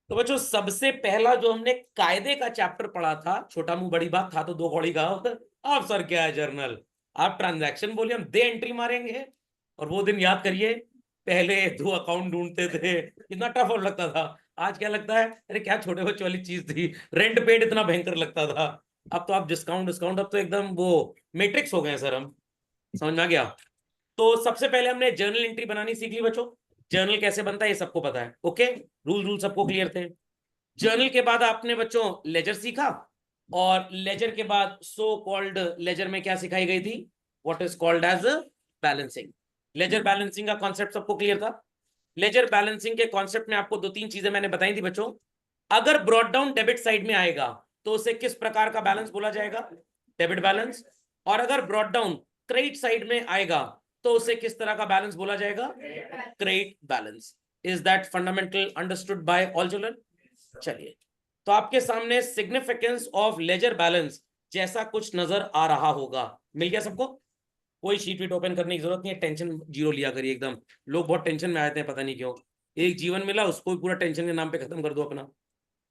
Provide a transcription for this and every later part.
तो बच्चों सबसे पहला जो हमने कायदे का चैप्टर पढ़ा था, छोटा मुंह बड़ी बात था तो दो कौड़ी गाँव। अब सर क्या है जर्नल, आप ट्रांजैक्शन बोलिए हम दे एंट्री मारेंगे। और वो दिन याद करिए, पहले दो अकाउंट ढूंढते थे, कितना टफ और लगता था। आज क्या लगता है, अरे क्या छोटे बच्चों वाली चीज थी, रेंट पेड इतना भयंकर लगता था। अब तो आप डिस्काउंट डिस्काउंट, अब तो एकदम वो मैट्रिक्स हो गए हैं सर हम। समझ में आ गया। तो सबसे पहले हमने जर्नल एंट्री बनानी सीख ली बच्चों। जर्नल कैसे बनता है ये सबको पता है, ओके। रूल सबको क्लियर थे। जर्नल के बाद आपने बच्चों लेजर सीखा, और लेजर के बाद सो कॉल्ड लेजर में क्या सिखाई गई थी, what is called as balancing. Ledger balancing का कॉन्सेप्ट सबको क्लियर था। लेजर बैलेंसिंग के कॉन्सेप्ट में आपको दो तीन चीजें मैंने बताई थी बच्चों। अगर ब्रॉट डाउन डेबिट साइड में आएगा तो उसे किस प्रकार का बैलेंस बोला जाएगा, डेबिट बैलेंस। और अगर ब्रॉट डाउन क्रेडिट साइड में आएगा तो उसे किस तरह का बैलेंस बोला जाएगा, credit balance. Is that fundamental understood by all children. चलिए, तो आपके सामने सिग्निफिकेंस ऑफ लेजर बैलेंस जैसा कुछ नजर आ रहा होगा। मिल गया सबको। कोई शीट वीट ओपन करने की जरूरत नहीं है, टेंशन जीरो लिया करिए एकदम। लोग बहुत टेंशन में आते हैं, पता नहीं क्यों। एक जीवन मिला, उसको भी पूरा टेंशन के नाम पे खत्म कर दो अपना।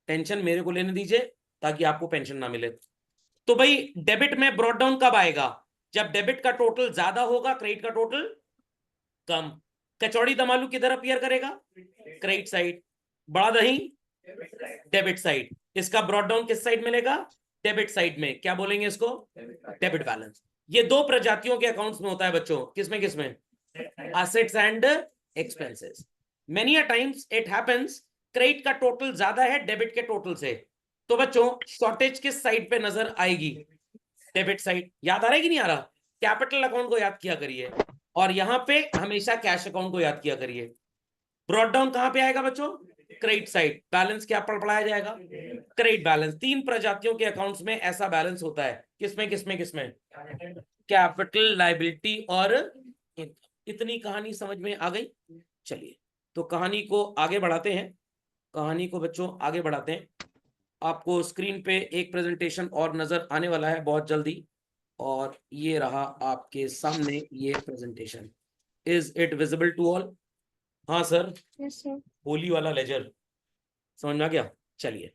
टेंशन मेरे को लेने दीजिए ताकि आपको पेंशन ना मिले। तो भाई डेबिट में ब्रॉट डाउन कब आएगा, जब डेबिट का टोटल ज्यादा होगा, क्रेडिट का टोटल कम। कचौड़ी दमालू किधर अपीयर करेगा, क्रेडिट साइड। बड़ा दही डेबिट साइड। इसका ब्रॉट डाउन किस साइड मिलेगा, डेबिट साइड में। क्या बोलेंगे इसको, डेबिट बैलेंस। ये दो प्रजातियों के अकाउंट्स में होता है बच्चों, किसमें किसमें, assets and expenses. Many a times it happens credit का टोटल ज्यादा है डेबिट के टोटल से, तो बच्चों शॉर्टेज किस साइड पे नजर आएगी, डेबिट साइड। याद आ रहा है कि नहीं आ रहा, कैपिटल अकाउंट को याद किया करिए, और यहां पे हमेशा कैश अकाउंट को याद किया करिए। ब्रॉट डाउन कहां पे आएगा बच्चों, क्रेडिट साइड। बैलेंस क्या पढ़ाया जाएगा, क्रेडिट बैलेंस। तीन प्रजातियों के अकाउंट्स में ऐसा बैलेंस होता है, किसमें किसमें किसमें, कैपिटल, लायबिलिटी और इनकम। इतनी कहानी समझ में आ गई। चलिए, तो कहानी को आगे बढ़ाते हैं। कहानी को बच्चों आगे बढ़ाते हैं। आपको स्क्रीन पे एक प्रेजेंटेशन और नजर आने वाला है बहुत जल्दी, और ये रहा आपके सामने ये presentation. Is it visible to all. हाँ सर, यस सर। होली वाला लेजर समझ में आ गया। चलिए,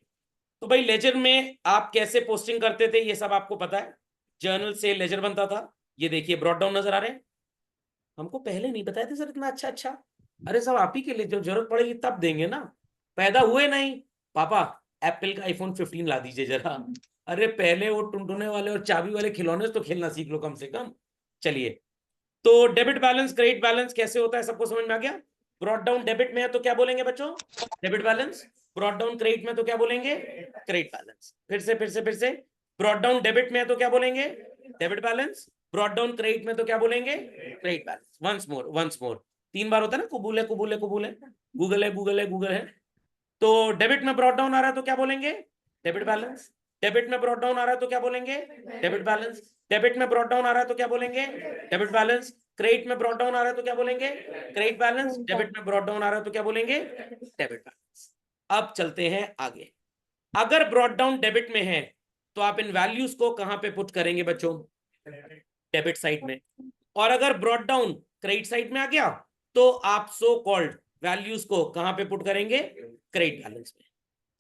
तो भाई लेजर में आप कैसे पोस्टिंग करते थे ये सब आपको पता है। जर्नल से लेजर बनता था। ये देखिए ब्रॉट डाउन नजर आ रहे हैं। हमको पहले नहीं बताए थे सर इतना अच्छा अच्छा। अरे सब आप ही के लिए, जो जरूरत पड़ेगी तब देंगे ना। पैदा हुए नहीं, पापा एप्पल का आईफोन 15 ला दीजिए जरा। अरे पहले वो टुनटुने वाले और चाबी वाले खिलौने से तो खेलना सीख लो कम से कम। चलिए, तो डेबिट बैलेंस क्रेडिट बैलेंस कैसे होता है सबको समझ में आ गया। ब्रॉट डाउन डेबिट में है तो क्या बोलेंगे बच्चों, debit balance. Brought down credit में तो क्या बोलेंगे, क्रेडिट बैलेंस। फिर से ब्रॉट डाउन डेबिट में है तो क्या बोलेंगे, debit balance. Brought down credit में तो क्या बोलेंगे, क्रेडिट बैलेंस। Once more. तीन बार होता है ना, कुबूल है कुबूल है कुबूल है, गूगल है गूगल है गूगल है। तो डेबिट में ब्रॉट डाउन आ रहा है तो क्या बोलेंगे, डेबिट बैलेंस। डेबिट में ब्रॉट डाउन आ रहा है तो क्या बोलेंगे, डेबिट बैलेंस। डेबिट में ब्रॉट डाउन आ रहा है तो क्या बोलेंगे, डेबिट बैलेंस। क्रेडिट में ब्रॉट डाउन आ रहा है तो क्या बोलेंगे, क्रेडिट बैलेंस। डेबिट में ब्रॉट डाउन आ रहा है तो क्या बोलेंगे, डेबिट बैलेंस। अब चलते हैं आगे। अगर ब्रॉट डाउन डेबिट में है तो आप इन वैल्यूज को कहां पे पुट करेंगे बच्चों, डेबिट साइड में। और अगर ब्रॉट डाउन क्रेडिट साइड में आ गया तो आप सो कॉल्ड वैल्यूज को कहां पे पुट करेंगे, क्रेडिट बैलेंस में।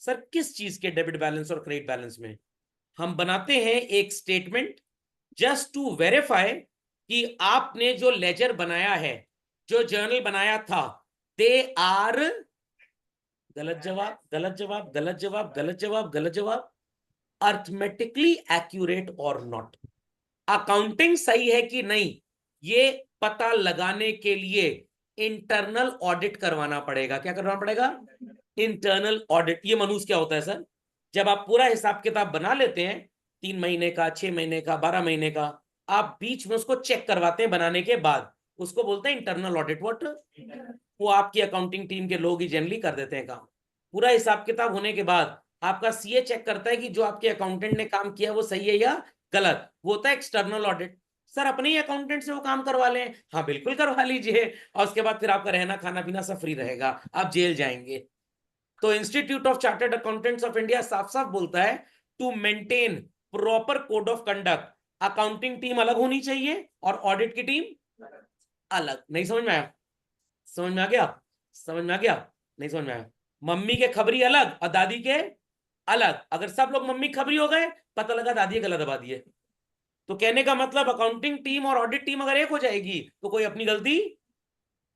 सर किस चीज के डेबिट बैलेंस और क्रेडिट बैलेंस में, हम बनाते हैं एक स्टेटमेंट जस्ट टू वेरीफाई कि आपने जो लेजर बनाया है, जो जर्नल बनाया था, दे आर, गलत जवाब गलत जवाब गलत जवाब गलत जवाब गलत जवाब, अर्थमेटिकली एक्यूरेट और नॉट। अकाउंटिंग सही है कि नहीं, ये पता लगाने के लिए इंटरनल ऑडिट करवाना पड़ेगा। क्या करवाना पड़ेगा, इंटरनल ऑडिट। ये मनुष्य क्या होता है सर, जब आप पूरा हिसाब किताब बना लेते हैं, 3 महीने का, 6 महीने का, 12 महीने का, आप बीच में उसको चेक करवाते हैं बनाने के बाद, उसको बोलते हैं इंटरनल ऑडिट। व्हाट, वो आपकी अकाउंटिंग टीम के लोग ही जनरली कर देते हैं काम। पूरा हिसाब किताब होने के बाद आपका सीए चेक करता है कि जो आपके अकाउंटेंट ने काम किया वो सही है या गलत, वो होता है एक्सटर्नल ऑडिट। सर अपने ही अकाउंटेंट से वो काम करवा लें, हाँ बिल्कुल करवा लीजिए, और उसके बाद फिर आपका रहना खाना पीना सब फ्री रहेगा, आप जेल जाएंगे। तो institute of chartered accountants of India साफ साफ बोलता है, to maintain proper code of conduct, accounting team अलग होनी चाहिए और ऑडिट की टीम अलग। नहीं समझ में आया, समझ में आ गया, समझ में आ गया, नहीं समझ में आया। मम्मी के खबरी अलग और दादी के अलग। अगर सब लोग मम्मी खबरी हो गए, पता लगा दादी गला दबा दिए। तो कहने का मतलब अकाउंटिंग टीम और ऑडिट टीम अगर एक हो जाएगी तो कोई अपनी गलती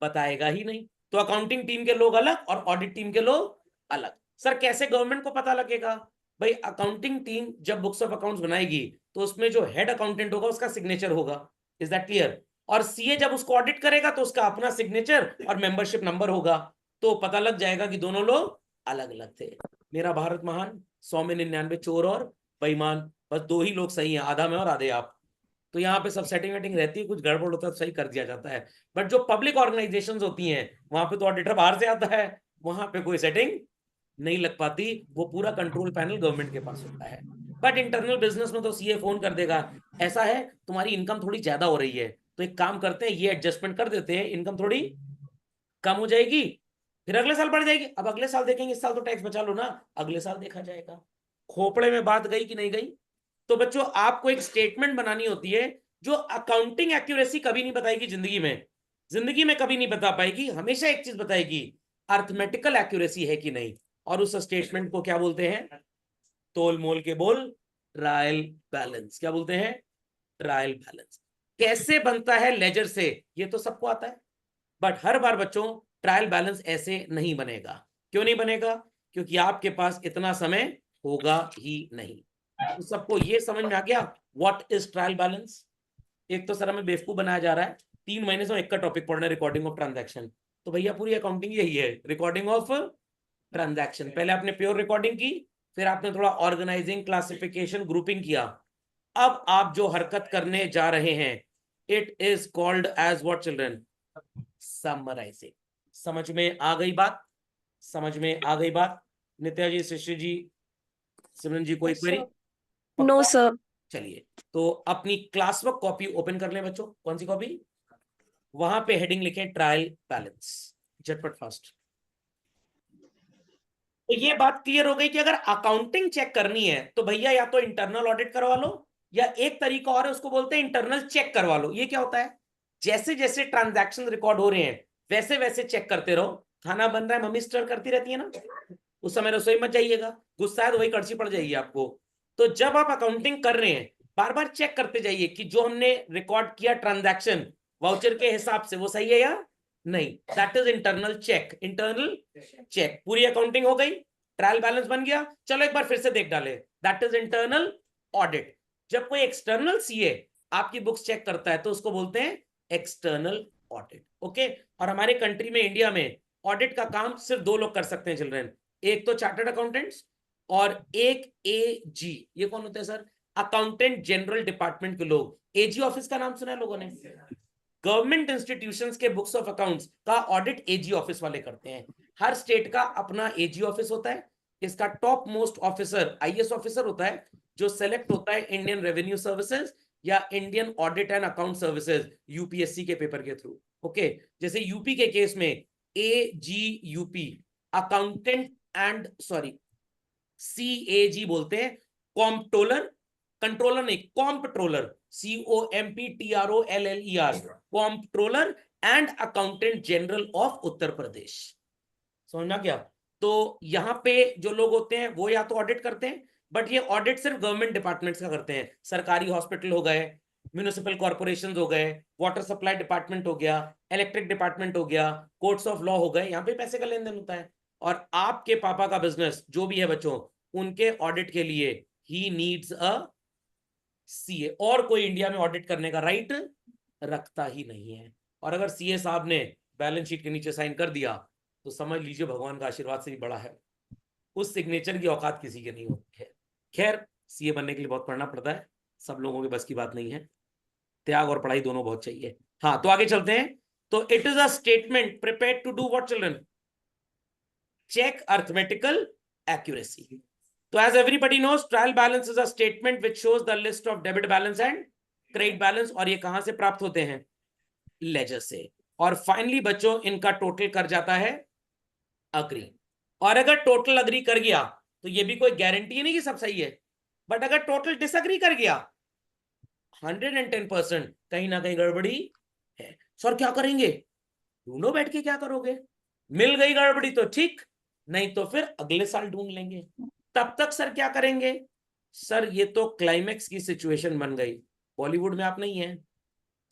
बताएगा ही नहीं। तो अकाउंटिंग टीम के लोग अलग और ऑडिट टीम के लोग अलग। सर कैसे गवर्नमेंट को पता लगेगा? भाई अकाउंटिंग टीम जब बुक्स ऑफ अकाउंट्स बनाएगी तो उसमें जो हेड अकाउंटेंट होगा उसका सिग्नेचर होगा, इज दैट क्लियर? और सीए जब उसको ऑडिट करेगा तो उसका अपना सिग्नेचर और मेंबरशिप नंबर होगा, तो पता लग जाएगा कि दोनों लोग अलग अलग थे। मेरा भारत महान, 100 में 99 चोर और बेईमान, बस 2 ही लोग सही हैं, आधा मैं और आधे आप। तो यहाँ पे सब सेटिंग वेटिंग रहती है, कुछ गड़बड़ होता है तो सही कर दिया जाता है। बट जो पब्लिक ऑर्गेनाइजेशंस होती हैं वहां पे तो ऑडिटर बाहर से आता है, वहां पे कोई सेटिंग नहीं लग पाती, वो पूरा कंट्रोल पैनल गवर्नमेंट के पास होता है। बट इंटरनल बिजनेस में तो सीए फोन कर देगा, ऐसा है तुम्हारी इनकम थोड़ी ज्यादा हो रही है तो एक काम करते हैं ये एडजस्टमेंट कर देते हैं, इनकम थोड़ी कम हो जाएगी, फिर अगले साल बढ़ जाएगी। अब अगले साल देखेंगे, इस साल तो टैक्स बचा लो ना, अगले साल देखा जाएगा। खोपड़े में बात गई कि नहीं गई? तो बच्चों आपको एक स्टेटमेंट बनानी होती है जो अकाउंटिंग एक्यूरेसी कभी नहीं बताएगी जिंदगी में, जिंदगी में कभी नहीं बता पाएगी। हमेशा एक चीज बताएगी, अर्थमेटिकल एक्यूरेसी है कि नहीं। और उस स्टेटमेंट को क्या बोलते हैं? तोल मोल के बोल, ट्रायल बैलेंस। क्या बोलते हैं? Trial balance. कैसे बनता है लेजर से, ये तो सबको आता है, बट हर बार बच्चों ट्रायल बैलेंस ऐसे नहीं बनेगा। क्यों नहीं बनेगा? क्योंकि आपके पास इतना समय होगा ही नहीं। तो सबको ये समझ में आ गया व्हाट इज ट्रायल बैलेंस? एक तो सर हमें बेवकूफ बनाया जा रहा है, 3 महीने से एक का टॉपिक पढ़ना है, रिकॉर्डिंग ऑफ ट्रांजैक्शन। तो भैया पूरी अकाउंटिंग यही है, रिकॉर्डिंग ऑफ ट्रांजैक्शन। पहले आपने प्योर रिकॉर्डिंग की, फिर आपने थोड़ा ऑर्गेनाइजिंग, क्लासिफिकेशन, ग्रुपिंग किया। अब आप जो हरकत करने जा रहे हैं, it is called as what children? Summarising. समझ में आ गई बात? समझ में आ गई बात? नित्या जी, शिष्य जी, सिमरन जी, कोई क्वेरी? No sir. चलिए, तो अपनी क्लास वर्क कॉपी ओपन कर लें बच्चों। कौन सी कॉपी? वहां पे हेडिंग लिखें ट्रायल बैलेंस, झटपट फास्ट। तो ये बात क्लियर हो गई कि अगर अकाउंटिंग चेक करनी है तो भैया या तो इंटरनल ऑडिट करवा लो, या एक तरीका और है उसको बोलते हैं इंटरनल चेक करवा लो। ये क्या होता है? जैसे जैसे ट्रांजैक्शन रिकॉर्ड हो रहे हैं वैसे वैसे चेक करते रहो। खाना बन रहा है, मम्मी स्टर करती रहती है ना, उस समय रसोई मत जाइएगा, गुस्सा है तो वही कड़छी पड़ जाएगी आपको। तो जब आप अकाउंटिंग कर रहे हैं बार बार चेक करते जाइए कि जो हमने रिकॉर्ड किया ट्रांजैक्शन वाउचर के हिसाब से वो सही है या नहीं। That is internal check. Internal check. पूरी अकाउंटिंग हो गई, ट्रायल बैलेंस बन गया, चलो एक बार फिर से देख डाले, दैट इज इंटरनल ऑडिट। जब कोई एक्सटर्नल सीए आपकी बुक्स चेक करता है तो उसको बोलते हैं एक्सटर्नल ऑडिट। ओके। और हमारे कंट्री में, इंडिया में, ऑडिट का काम सिर्फ 2 लोग कर सकते हैं चिल्ड्रन, एक तो चार्टर्ड अकाउंटेंट्स और एक एजी। ये कौन होते हैं सर? अकाउंटेंट जनरल डिपार्टमेंट के लोग। एजी ऑफिस का नाम सुना है लोगों ने? गवर्नमेंट इंस्टीट्यूशंस के बुक्स ऑफ अकाउंट्स का ऑडिट एजी ऑफिस वाले करते हैं। हर स्टेट का अपना एजी ऑफिस होता है। इसका top most officer IAS officer होता है, जो सेलेक्ट होता है इंडियन रेवेन्यू सर्विसेज या Indian audit and account services UPSC के पेपर के थ्रू। ओके। जैसे यूपी के केस में AG UP, accountant and sorry CAG बोलते हैं, कॉम्प्ट्रोलर, कंट्रोलर नहीं, comptroller, COMPTROLLER, comptroller and accountant general of Uttar Pradesh. समझना क्या? तो यहाँ पे जो लोग होते हैं वो या तो ऑडिट करते हैं, बट ये ऑडिट सिर्फ गवर्नमेंट डिपार्टमेंट्स का करते हैं। सरकारी हॉस्पिटल हो गए, म्यूनिसिपल कॉर्पोरेशन हो गए, वाटर सप्लाई डिपार्टमेंट हो गया, इलेक्ट्रिक डिपार्टमेंट हो गया, कोर्ट्स ऑफ लॉ हो गए, यहाँ पे पैसे का लेन देन होता है। और आपके पापा का बिजनेस जो भी है बच्चों, उनके ऑडिट के लिए ही नीड्स अ सीए, और कोई इंडिया में ऑडिट करने का राइट रखता ही नहीं है। और अगर सीए साहब ने बैलेंस शीट के नीचे साइन कर दिया तो समझ लीजिए भगवान का आशीर्वाद से भी बड़ा है, उस सिग्नेचर की औकात किसी के नहीं होती है। खैर, सीए बनने के लिए बहुत पढ़ना पड़ता है, सब लोगों के बस की बात नहीं है, त्याग और पढ़ाई दोनों बहुत चाहिए। हाँ, तो आगे चलते हैं। तो it is a statement prepared to do what children? Check arithmetical accuracy. So as everybody knows, trial balance is a statement which shows the list of debit balance and credit balance, और ये कहां से प्राप्त होते हैं? Laser से। और finally बच्चों इनका टोटल कर जाता है अग्री। और अगर टोटल अग्री कर गया तो ये भी कोई गारंटी नहीं कि सब सही है, बट अगर टोटल डिसअग्री कर गया 110% कहीं ना कहीं गड़बड़ी है। सर क्या करेंगे? ढूंढो बैठ के क्या करोगे, मिल गई गड़बड़ी तो ठीक, नहीं तो फिर अगले साल ढूंढ लेंगे। तब तक सर क्या करेंगे? सर ये तो क्लाइमेक्स की सिचुएशन बन गई, बॉलीवुड में आप नहीं है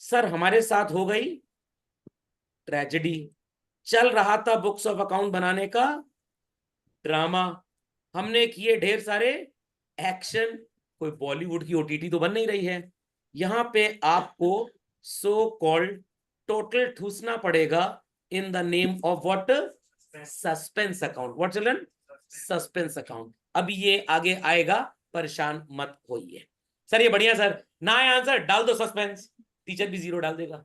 सर, हमारे साथ हो गई ट्रेजेडी। चल रहा था बुक्स ऑफ अकाउंट बनाने का ड्रामा, हमने किए ढेर सारे एक्शन, कोई बॉलीवुड की ओटीटी तो बन नहीं रही है, यहां पे आपको सो कॉल्ड टोटल ठूसना पड़ेगा in the name of what? Suspense account. What children? Suspense account. अभी ये आगे आएगा, परेशान मत होइए। सर ये बढ़िया सर, ना है आंसर डाल दो सस्पेंस, टीचर भी 0 डाल देगा।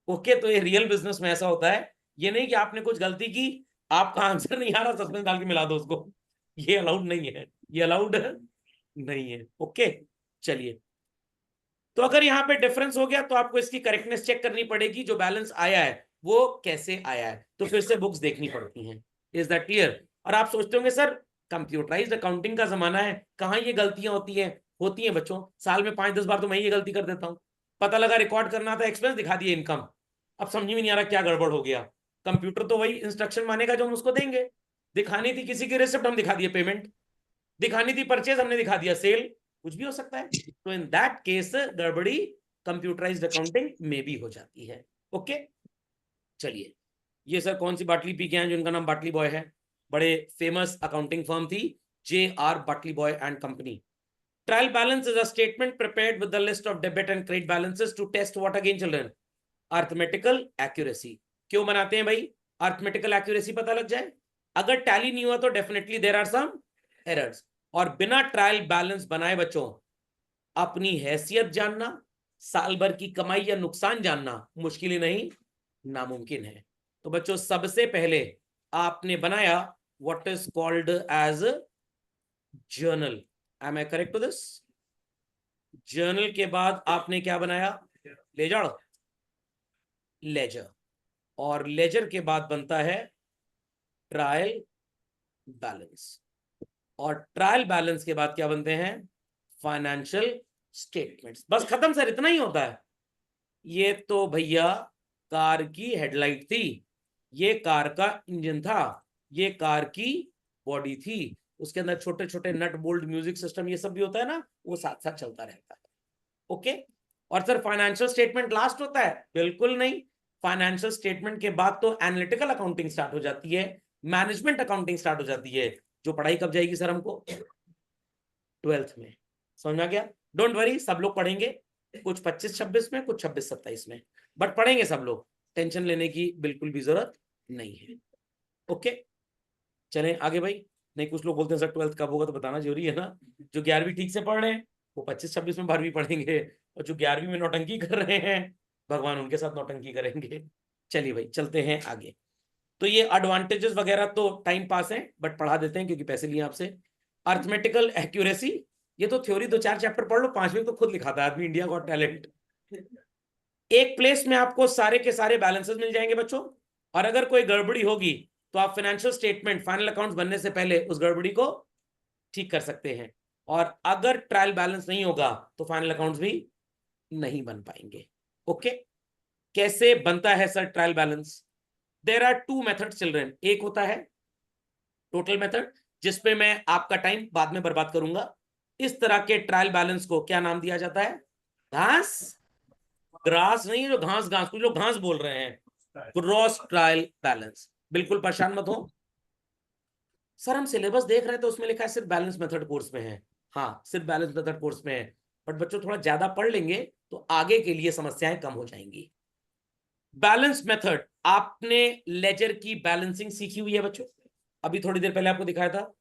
ओके, तो ये रियल बिजनेस में ऐसा होता है, ये नहीं कि आपने कुछ गलती की, आपका आंसर नहीं आ रहा, सस्पेंस डाल के मिला दो उसको, ये अलाउड नहीं है, ये अलाउड नहीं है। ओके चलिए, तो अगर यहाँ पे डिफरेंस हो गया तो आपको इसकी करेक्टनेस चेक करनी पड़ेगी, जो बैलेंस आया है वो कैसे आया है, तो फिर से बुक्स देखनी पड़ती हैं। Is that clear? और आप सोचते होंगे सर कंप्यूटराइज्ड अकाउंटिंग का जमाना है, कहाँ ये गलतियां होती हैं बच्चों, साल में 5-10 बार तो मैं ये गलती कर देता हूँ। पता लगा रिकॉर्ड करना था, एक्सपेंस दिखा दिए इनकम, अब समझ में नहीं आ रहा क्या गड़बड़ हो गया। कंप्यूटर तो वही इंस्ट्रक्शन मानेगा जो हम उसको देंगे, दिखानी थी किसी की रिसिप्ट, हम दिखा दिए पेमेंट, दिखानी थी परचेज, हमने दिखा दिया सेल, कुछ भी हो सकता है। तो इन दैट केस गड़बड़ी कंप्यूटराइज्ड अकाउंटिंग में भी हो जाती है। ओके चलिए, ये सर कौन सी बाटली पी के हैं जिनका नाम बाटली बॉय है? बड़े फेमस अकाउंटिंग फर्म थी, J.R. Batliboi and company. Trial balance is a statement prepared with the list of debit and credit balances to test what again children? Arithmetical accuracy. क्यों बनाते हैं भाई? अर्थमेटिकल एक्यूरेसी पता लग जाए। अगर टैली नहीं हुआ तो definitely there are some errors. और बिना ट्रायल बैलेंस बनाए बच्चों अपनी हैसियत जानना, साल भर की कमाई या नुकसान जानना मुश्किल ही नहीं नामुमकिन है। तो बच्चों सबसे पहले आपने बनाया what is called as journal. Am I correct to this? Journal के बाद आपने क्या बनाया? लेजर। लेजर, और लेजर के बाद बनता है ट्रायल बैलेंस, और ट्रायल बैलेंस के बाद क्या बनते हैं? Financial statements. बस खत्म सर, इतना ही होता है। ये तो भैया कार की हेडलाइट थी, ये कार का इंजन था, ये कार की बॉडी थी, उसके अंदर छोटे छोटे नट बोल्ट म्यूजिक सिस्टम ये सब भी होता है ना, वो साथ साथ चलता रहता है। ओके, और सर फाइनेंशियल स्टेटमेंट लास्ट होता है? बिल्कुल नहीं, फाइनेंशियल स्टेटमेंट के बाद तो एनालिटिकल अकाउंटिंग स्टार्ट हो जाती है, मैनेजमेंट अकाउंटिंग स्टार्ट हो जाती है, जो पढ़ाई कब जाएगी सर हमको? 12th में। समझ में आ गया? डोंट वरी, सब लोग पढ़ेंगे, कुछ 25-26 में, कुछ 26-27 में, बट पढ़ेंगे सब लोग, टेंशन लेने की बिल्कुल भी जरूरत नहीं है। ओके चलें आगे भाई। नहीं, कुछ लोग बोलते हैं सर 12th कब होगा तो बताना जरूरी है ना। जो 11वीं ठीक से पढ़ रहे हैं वो 25-26 में 12वीं पढ़ेंगे, और जो 11वीं में नौटंकी कर रहे हैं भगवान उनके साथ नौटंकी करेंगे। चलिए भाई चलते हैं आगे। तो ये एडवांटेजेस वगैरह तो टाइम पास है, बट पढ़ा देते हैं क्योंकि पैसे लिए आपसे। अर्थमेटिकल एक्यूरेसी, ये तो थ्योरी 2-4 चैप्टर पढ़ लो, 5वीं तो खुद लिखा था आदमी, इंडिया गॉट टैलेंट। एक प्लेस में आपको सारे के सारे बैलेंसेस मिल जाएंगे बच्चों, और अगर कोई गड़बड़ी होगी तो आप फाइनेंशियल स्टेटमेंट फाइनल अकाउंट्स बनने से पहले उस गड़बड़ी को ठीक कर सकते हैं, और अगर ट्रायल बैलेंस नहीं होगा तो फाइनल अकाउंट्स भी नहीं बन पाएंगे। ओके, कैसे बनता है sir trial balance? There are 2 methods children. एक होता है टोटल मेथड, जिसपे मैं आपका टाइम बाद में बर्बाद करूंगा। इस तरह के ट्रायल बैलेंस को क्या नाम दिया जाता है? घास ग्रास नहीं, जो घास घास, कुछ लोग घास बोल रहे हैं, ग्रॉस ट्रायल बैलेंस। बिल्कुल परेशान मत हो सर, हम सिलेबस देख रहे हैं तो उसमें लिखा है सिर्फ बैलेंस मेथड कोर्स में है। हाँ सिर्फ बैलेंस मेथड कोर्स में है, बट बच्चों थोड़ा ज्यादा पढ़ लेंगे तो आगे के लिए समस्याएं कम हो जाएंगी। बैलेंस मेथड, आपने लेजर की बैलेंसिंग सीखी हुई है बच्चों, अभी थोड़ी देर पहले आपको दिखाया था।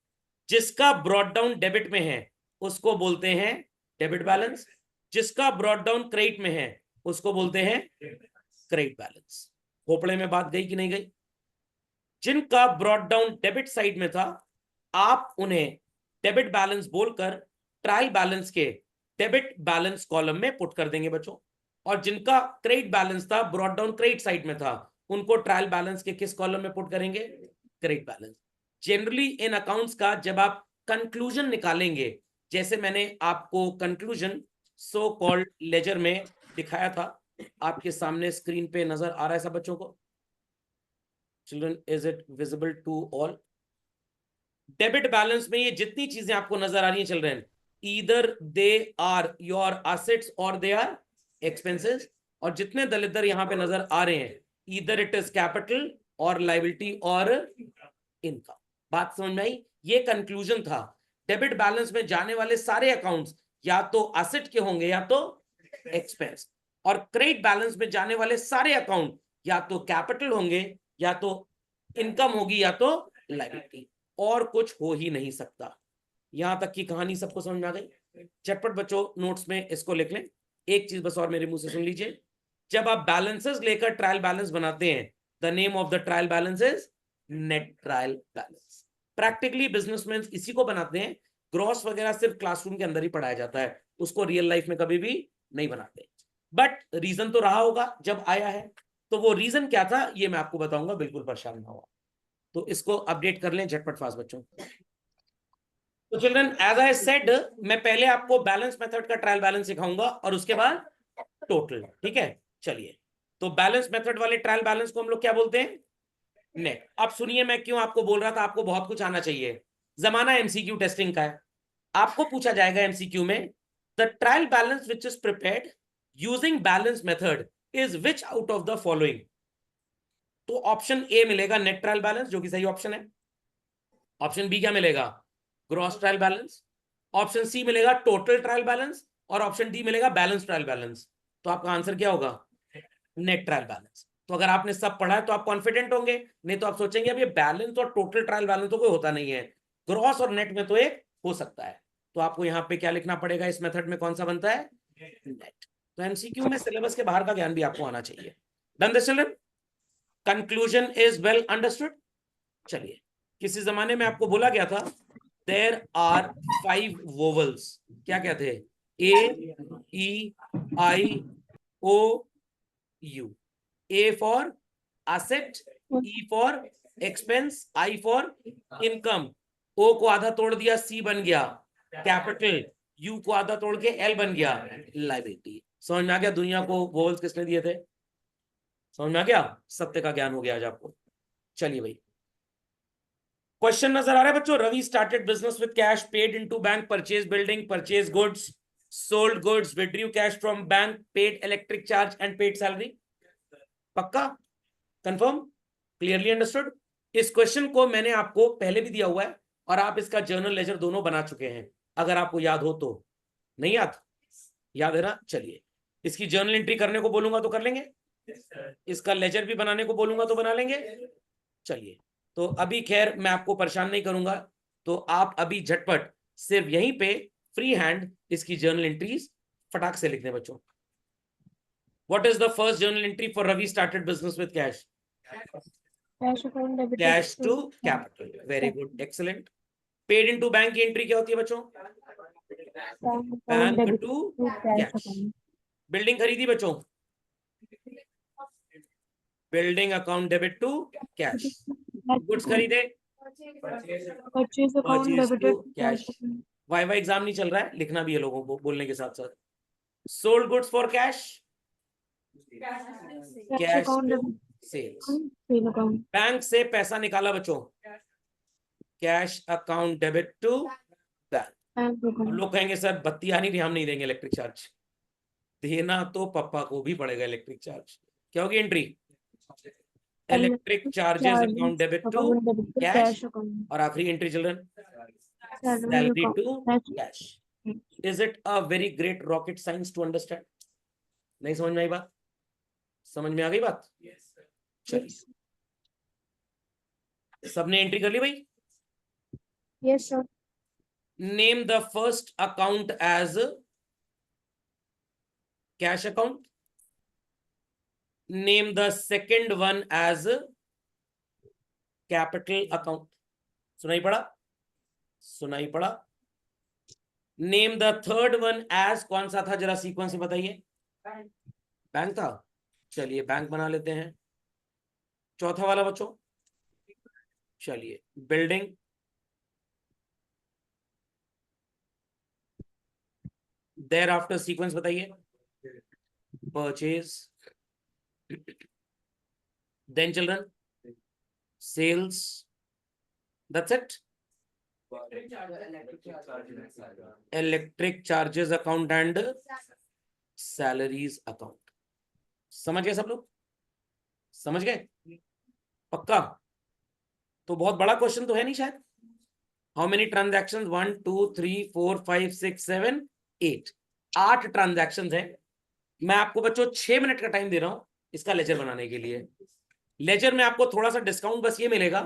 जिसका ब्रॉड डाउन डेबिट में है उसको बोलते हैं डेबिट बैलेंस, जिसका ब्रॉड डाउन क्रेडिट में है उसको बोलते हैं क्रेडिट बैलेंस। खोपड़े में बात गई कि नहीं गई? जिनका ब्रॉड डाउन डेबिट साइड में था आप उन्हें डेबिट बैलेंस बोलकर ट्रायल बैलेंस के डेबिट बैलेंस कॉलम में पुट कर देंगे बच्चों, और जिनका क्रेडिट बैलेंस था ब्रॉड डाउन क्रेडिट साइड में था उनको ट्रायल बैलेंस के किस कॉलम में पुट करेंगे? Credit balance. Generally in accounts का जब आप कंक्लूजन निकालेंगे, जैसे मैंने आपको कंक्लूजन सो कॉल्ड लेजर में दिखाया था, आपके सामने स्क्रीन पे नजर आ रहा है सब बच्चों को? Children is it visible to all? Debit balance में ये जितनी चीजें आपको नजर आ रही हैं children, either they are your assets और दे आर एक्सपेंसेस, और जितने दलिदर यहां पे नजर आ रहे हैं, ईदर इट इज कैपिटल और लाइबिलिटी और इनकम। बात समझ में आई? ये कंक्लूजन था। डेबिट बैलेंस में जाने वाले सारे अकाउंट्स या तो असेट के होंगे या तो एक्सपेंस, और क्रेडिट बैलेंस में जाने वाले सारे अकाउंट या तो कैपिटल होंगे या तो इनकम होगी या तो लाइबिलिटी, और कुछ हो ही नहीं सकता। यहां तक की कहानी सबको समझ में आ गई? झटपट बच्चों नोट्स में इसको लिख लें। एक चीज बस और मेरे मुंह से सुन लीजिए, जब आप बैलेंसेस लेकर ट्रायल बैलेंस बनाते हैं, the name of the trial balance is net trial balance. Practically businessman इसी को बनाते हैं। ग्रॉस वगैरह सिर्फ क्लासरूम के अंदर ही पढ़ाया जाता है, उसको रियल लाइफ में कभी भी नहीं बनाते। बट रीजन तो रहा होगा जब आया है, तो वो रीजन क्या था ये मैं आपको बताऊंगा, बिल्कुल परेशान ना हो। तो इसको अपडेट कर लें झटपट फास्ट बच्चों। तो चिल्ड्रन एज आई सेड, मैं पहले आपको बैलेंस मेथड का ट्रायल बैलेंस सिखाऊंगा और उसके बाद टोटल, ठीक है? चलिए, तो बैलेंस मेथड वाले ट्रायल बैलेंस को हम लोग क्या बोलते हैं? नेट। अब सुनिए मैं क्यों आपको बोल रहा था आपको बहुत कुछ आना चाहिए। जमाना एमसीक्यू टेस्टिंग का है। आपको पूछा जाएगा एमसीक्यू में, the trial balance which is prepared using balance method is which out of the following. तो ऑप्शन ए मिलेगा नेट ट्रायल बैलेंस, जो कि सही ऑप्शन है। ऑप्शन बी क्या मिलेगा? Gross trial balance. Option C मिलेगा टोटल ट्रायल बैलेंस, और ऑप्शन डी मिलेगा बैलेंस ट्रायल बैलेंस। तो आपका आंसर क्या होगा? Net trial balance. तो अगर आपने सब पढ़ा है तो आप कॉन्फिडेंट होंगे, नहीं तो आप सोचेंगे अब ये बैलेंस और टोटल ट्रायल बैलेंस तो कोई होता नहीं है, ग्रॉस और नेट में तो एक हो सकता है। तो आपको यहाँ पे क्या लिखना पड़ेगा? इस मेथड में कौन सा बनता है? नेट। तो एमसीक्यू में सिलेबस के बाहर का ज्ञान भी आपको आना चाहिए। Done this children? Conclusion is well understood. चलिए, किसी जमाने में आपको बोला गया था देयर आर 5 वोवल्स। क्या क्या थे? A, E, I, O, U. A for asset, E for expense, I for income. O को आधा तोड़ दिया, सी बन गया कैपिटल। यू को आधा तोड़ के एल बन गया लाइबिलिटी। समझ में आ गया दुनिया को वोवल्स किसने दिए थे? समझ में आ गया? सत्य का ज्ञान हो गया आज आपको। चलिए भाई, क्वेश्चन नजर आ रहा है बच्चों? Ravi started business with cash, paid into bank, purchase building, purchase goods, sold goods, withdrew cash from bank, paid electric charge and paid salary. पक्का? कंफर्म? Clearly understood? इस क्वेश्चन को मैंने आपको पहले भी दिया हुआ है और आप इसका जर्नल लेजर दोनों बना चुके हैं, अगर आपको याद हो तो। नहीं याद? याद है ना? चलिए, इसकी जर्नल एंट्री करने को बोलूंगा तो कर लेंगे, इसका लेजर भी बनाने को बोलूंगा तो बना लेंगे। चलिए, तो अभी खैर मैं आपको परेशान नहीं करूंगा, तो आप अभी झटपट सिर्फ यहीं पे फ्री हैंड इसकी जर्नल एंट्रीज फटाक से लिख दें बच्चों। What is the first journal entry for Ravi started business with cash? Cash to capital. Very good, excellent. Paid into bank की एंट्री क्या होती है बच्चों? Bank to cash. बिल्डिंग खरीदी बच्चों, building account debit to cash. Goods खरीदे, purchase account purchase to debited cash. Why exam नहीं चल रहा है, लिखना भी है लोगों को बोलने के साथ साथ। Sold goods for cash, cash to sales. Sale account bank से पैसा निकाला बच्चों, cash account debit to bank. Bank अब अकाउंट लोग कहेंगे सर बत्ती आ नहीं रही, हम नहीं देंगे इलेक्ट्रिक चार्ज। देना तो पापा को भी पड़ेगा इलेक्ट्रिक चार्ज। क्या होगी entry? Electric charges account debit to cash. Account और आखिरी entry children, salary salary to account cash. Is it a very great rocket science to understand? नहीं समझ में आई बात? समझ में आ गई बात? चलिए, सबने एंट्री कर ली भाई? Yes sir name the first account as cash account, name the second one as capital account. सुनाई पड़ा? सुनाई पड़ा? Name the third one as कौन सा था, जरा सीक्वेंस में बताइए। बैंक था, चलिए बैंक बना लेते हैं। चौथा वाला बच्चों, चलिए बिल्डिंग, देयर आफ्टर सीक्वेंस बताइए। Purchase, then children sales, that's it. Electric charges account and salaries account. समझ गए सब लोग? समझ गए? पक्का? तो बहुत बड़ा क्वेश्चन तो है नहीं शायद। How many transaction? 1 2 3 4 5 6 7 8। 8 ट्रांजैक्शन है। मैं आपको बच्चों 6 मिनट का टाइम दे रहा हूं इसका लेजर बनाने के लिए। लेजर में आपको थोड़ा सा डिस्काउंट बस ये मिलेगा,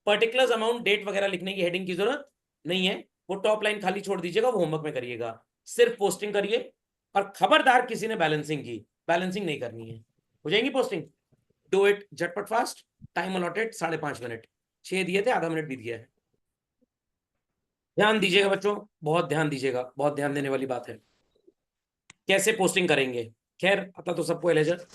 पर्टिकुलर अमाउंट डेट वगैरह लिखने की हेडिंग की जरूरत नहीं है, वो टॉप लाइन खाली छोड़ दीजिएगा, वो होमवर्क में करिएगा। सिर्फ पोस्टिंग करिए, और खबरदार किसी ने बैलेंसिंग की, बैलेंसिंग नहीं करनी है। हो जाएंगी पोस्टिंग? डू इट झटपट फास्ट। Time allotted 5.5 minute. 6 दिए थे, आधा मिनट भी दिया है। ध्यान दीजिएगा बच्चों, बहुत ध्यान दीजिएगा, बहुत ध्यान देने वाली बात है। कैसे पोस्टिंग करेंगे? खैर पता तो सबको है laser.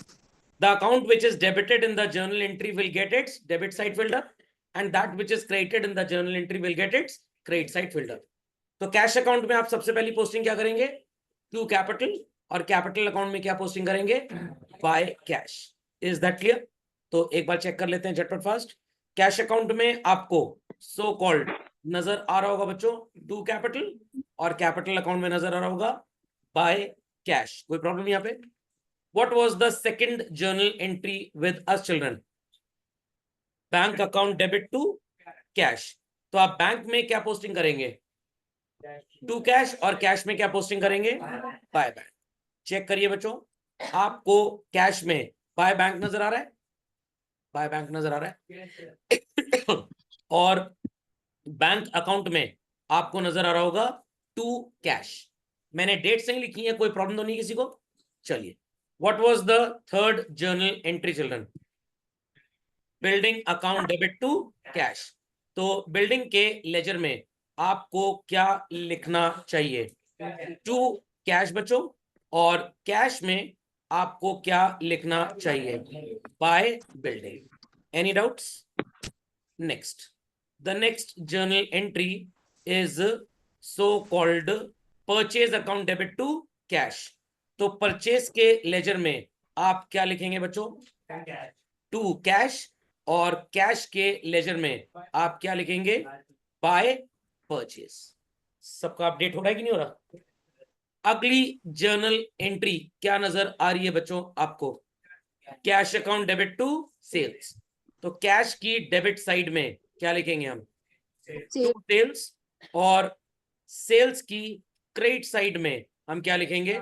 The account which is debited in the journal entry will get its debit side filled up, and that which is credited in the journal entry will get its credit side filled up. तो cash account में आप सबसे पहली posting क्या करेंगे? To capital, और capital account में क्या पोस्टिंग करेंगे? Bye cash. Is that clear? तो एक बार चेक कर लेते हैं झटपट फास्ट। कैश अकाउंट में आपको सो कॉल्ड नजर आ रहा होगा बच्चों टू कैपिटल, और कैपिटल अकाउंट में नजर आ रहा होगा बाय कैश। कोई प्रॉब्लम यहाँ पे? What was the second journal entry with us children? Bank account debit to cash. तो आप बैंक में क्या पोस्टिंग करेंगे? टू कैश, और कैश में क्या पोस्टिंग करेंगे? By bank. चेक करिए बच्चों, आपको कैश में बाय बैंक नजर आ रहा है, बाय बैंक नजर आ रहा है और बैंक अकाउंट में आपको नजर आ रहा होगा टू कैश। मैंने डेट सही लिखी है, कोई प्रॉब्लम तो नहीं किसी को? चलिए, What was the third journal entry children? Building account debit to cash. तो बिल्डिंग के लेजर में आपको क्या लिखना चाहिए? टू कैश बच्चों, और कैश में आपको क्या लिखना चाहिए? By building. Any doubts? Next, the next journal entry is so called purchase account debit to cash. तो परचेज के लेजर में आप क्या लिखेंगे बच्चों? टू कैश, और कैश के लेजर में आप क्या लिखेंगे? By purchase. सबका अपडेट हो रहा है कि नहीं हो रहा? अगली जर्नल एंट्री क्या नजर आ रही है बच्चों आपको? Cash account debit to sales. तो कैश की डेबिट साइड में क्या लिखेंगे हम? टू सेल्स, और सेल्स की क्रेडिट साइड में हम क्या लिखेंगे?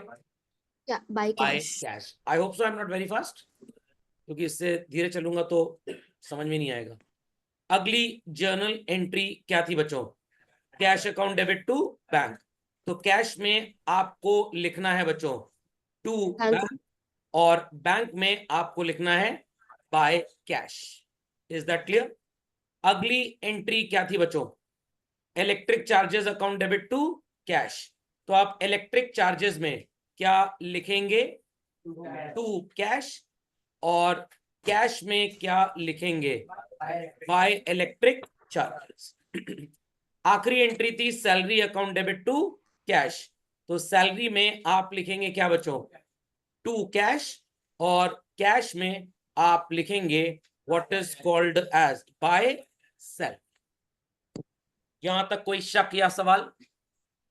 By cash. Cash. I hope so I am not very fast, क्योंकि इससे धीरे चलूंगा तो समझ में नहीं आएगा। अगली जर्नल एंट्री क्या थी बच्चों? Cash account debit to bank. तो कैश में आपको लिखना है बच्चों टू बैंक, और बैंक में आपको लिखना है by cash. Is that clear? अगली एंट्री क्या थी बच्चों? Electric charges account debit to cash. तो आप इलेक्ट्रिक चार्जेस में क्या लिखेंगे? टू कैश, और कैश में क्या लिखेंगे? By electric charges. आखिरी एंट्री थी salary account debit to cash. तो सैलरी में आप लिखेंगे क्या बच्चों? टू कैश, और कैश में आप लिखेंगे what is called as by sale. यहां तक कोई शक या सवाल?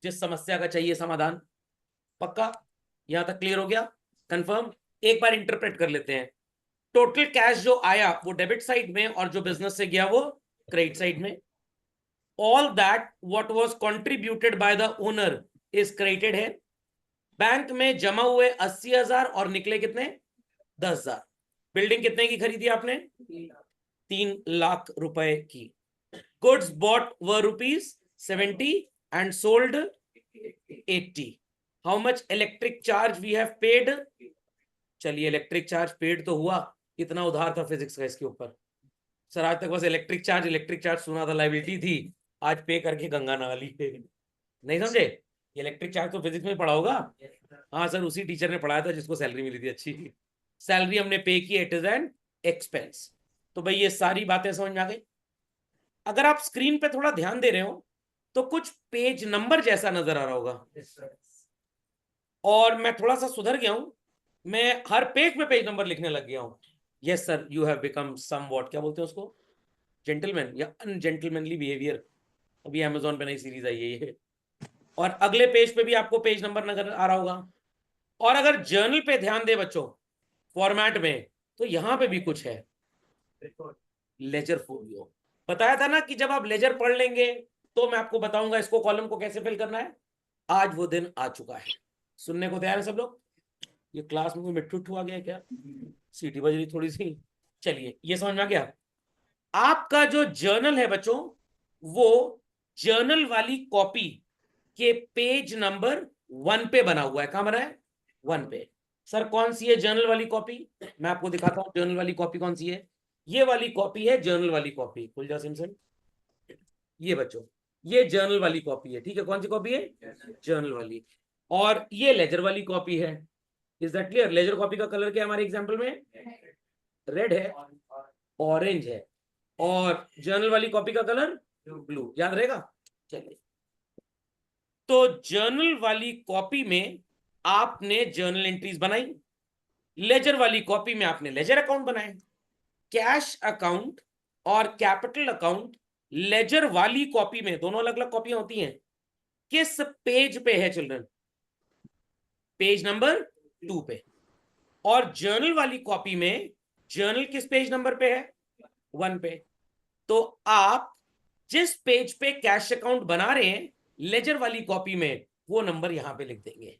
जिस समस्या का चाहिए समाधान? पक्का? यहां तक क्लियर हो गया? कंफर्म? एक बार इंटरप्रेट कर लेते हैं। टोटल कैश जो आया वो डेबिट साइड में, और जो बिजनेस से गया वो क्रेडिट साइड में। All that what was contributed by the owner is credited है। बैंक में जमा हुए 80,000 और निकले कितने? 10,000। बिल्डिंग कितने की खरीदी आपने? 3 लाख रुपए की। Goods bought were ₹70 and sold 80। How much electric charge we have paid? चलिए, इलेक्ट्रिक चार्ज पेड तो हुआ, कितना उधार था फिजिक्स का इसके ऊपर? सर आज तक बस इलेक्ट्रिक चार्ज सुना था, लाइबिलिटी थी, आज पे करके गंगा नहा ली। नहीं समझे? इलेक्ट्रिक चार्ज तो फिजिक्स में पढ़ा होगा। हाँ सर, उसी टीचर ने पढ़ाया था जिसको सैलरी मिली थी अच्छी। सैलरी हमने पे की, इट इज एन एक्सपेंस। तो भाई ये सारी बातें समझ में आ गई। अगर आप स्क्रीन पे थोड़ा ध्यान दे रहे हो तो कुछ पेज नंबर जैसा नजर आ रहा होगा, और मैं थोड़ा सा सुधर गया हूं, मैं हर पेज पे पेज नंबर लिखने लग गया हूं। Yes sir, you have become somewhat, क्या बोलते हैं उसको, जेंटलमैन या अनजेंटलमैनली बिहेवियर। अभी अमेजोन पे नई सीरीज आई है ये। और अगले पेज पे भी आपको पेज नंबर नजर आ रहा होगा। और अगर जर्नल पे ध्यान दे बच्चों फॉर्मेट में, तो यहां पे भी कुछ है, लेजर फोलियो। बताया था ना कि जब आप लेजर पढ़ लेंगे तो मैं आपको बताऊंगा इसको कॉलम को कैसे फिल करना है। आज वो दिन आ चुका है। सुनने को तैयार है सब लोग? ये क्लास में कोई मिट्ठू आ गया है क्या? सीटी बज रही थोड़ी सी। चलिए, ये समझ में आ गया। आपका जो जर्नल है बच्चों, वो जर्नल वाली कॉपी के पेज नंबर 1 पे बना हुआ है। कहां बना है? 1 पे। सर कौन सी है जर्नल वाली कॉपी? मैं आपको दिखाता हूं जर्नल वाली कॉपी कौन सी है। ये वाली कॉपी है जर्नल वाली कॉपी। खुल जा सिमसन। ये बच्चों, ये जर्नल वाली कॉपी है। ठीक है, कौन सी कॉपी है? जर्नल वाली। और ये लेजर वाली कॉपी है। Is that clear? Ledger copy का कलर क्या है हमारे एग्जाम्पल में? रेड है, ऑरेंज है। और जर्नल वाली कॉपी का कलर ब्लू। याद रहेगा? चलिए, तो जर्नल वाली कॉपी में आपने जर्नल एंट्रीज बनाई, लेजर वाली कॉपी में आपने लेजर अकाउंट बनाए। कैश अकाउंट और कैपिटल अकाउंट लेजर वाली कॉपी में, दोनों अलग अलग कॉपियां होती हैं, किस पेज पे है चिल्ड्रन? पेज नंबर 2 पे। और जर्नल वाली कॉपी में जर्नल किस पेज नंबर पे है? 1 पे। तो आप जिस पेज पे कैश अकाउंट बना रहे हैं लेजर वाली कॉपी में, वो नंबर यहां पे लिख देंगे।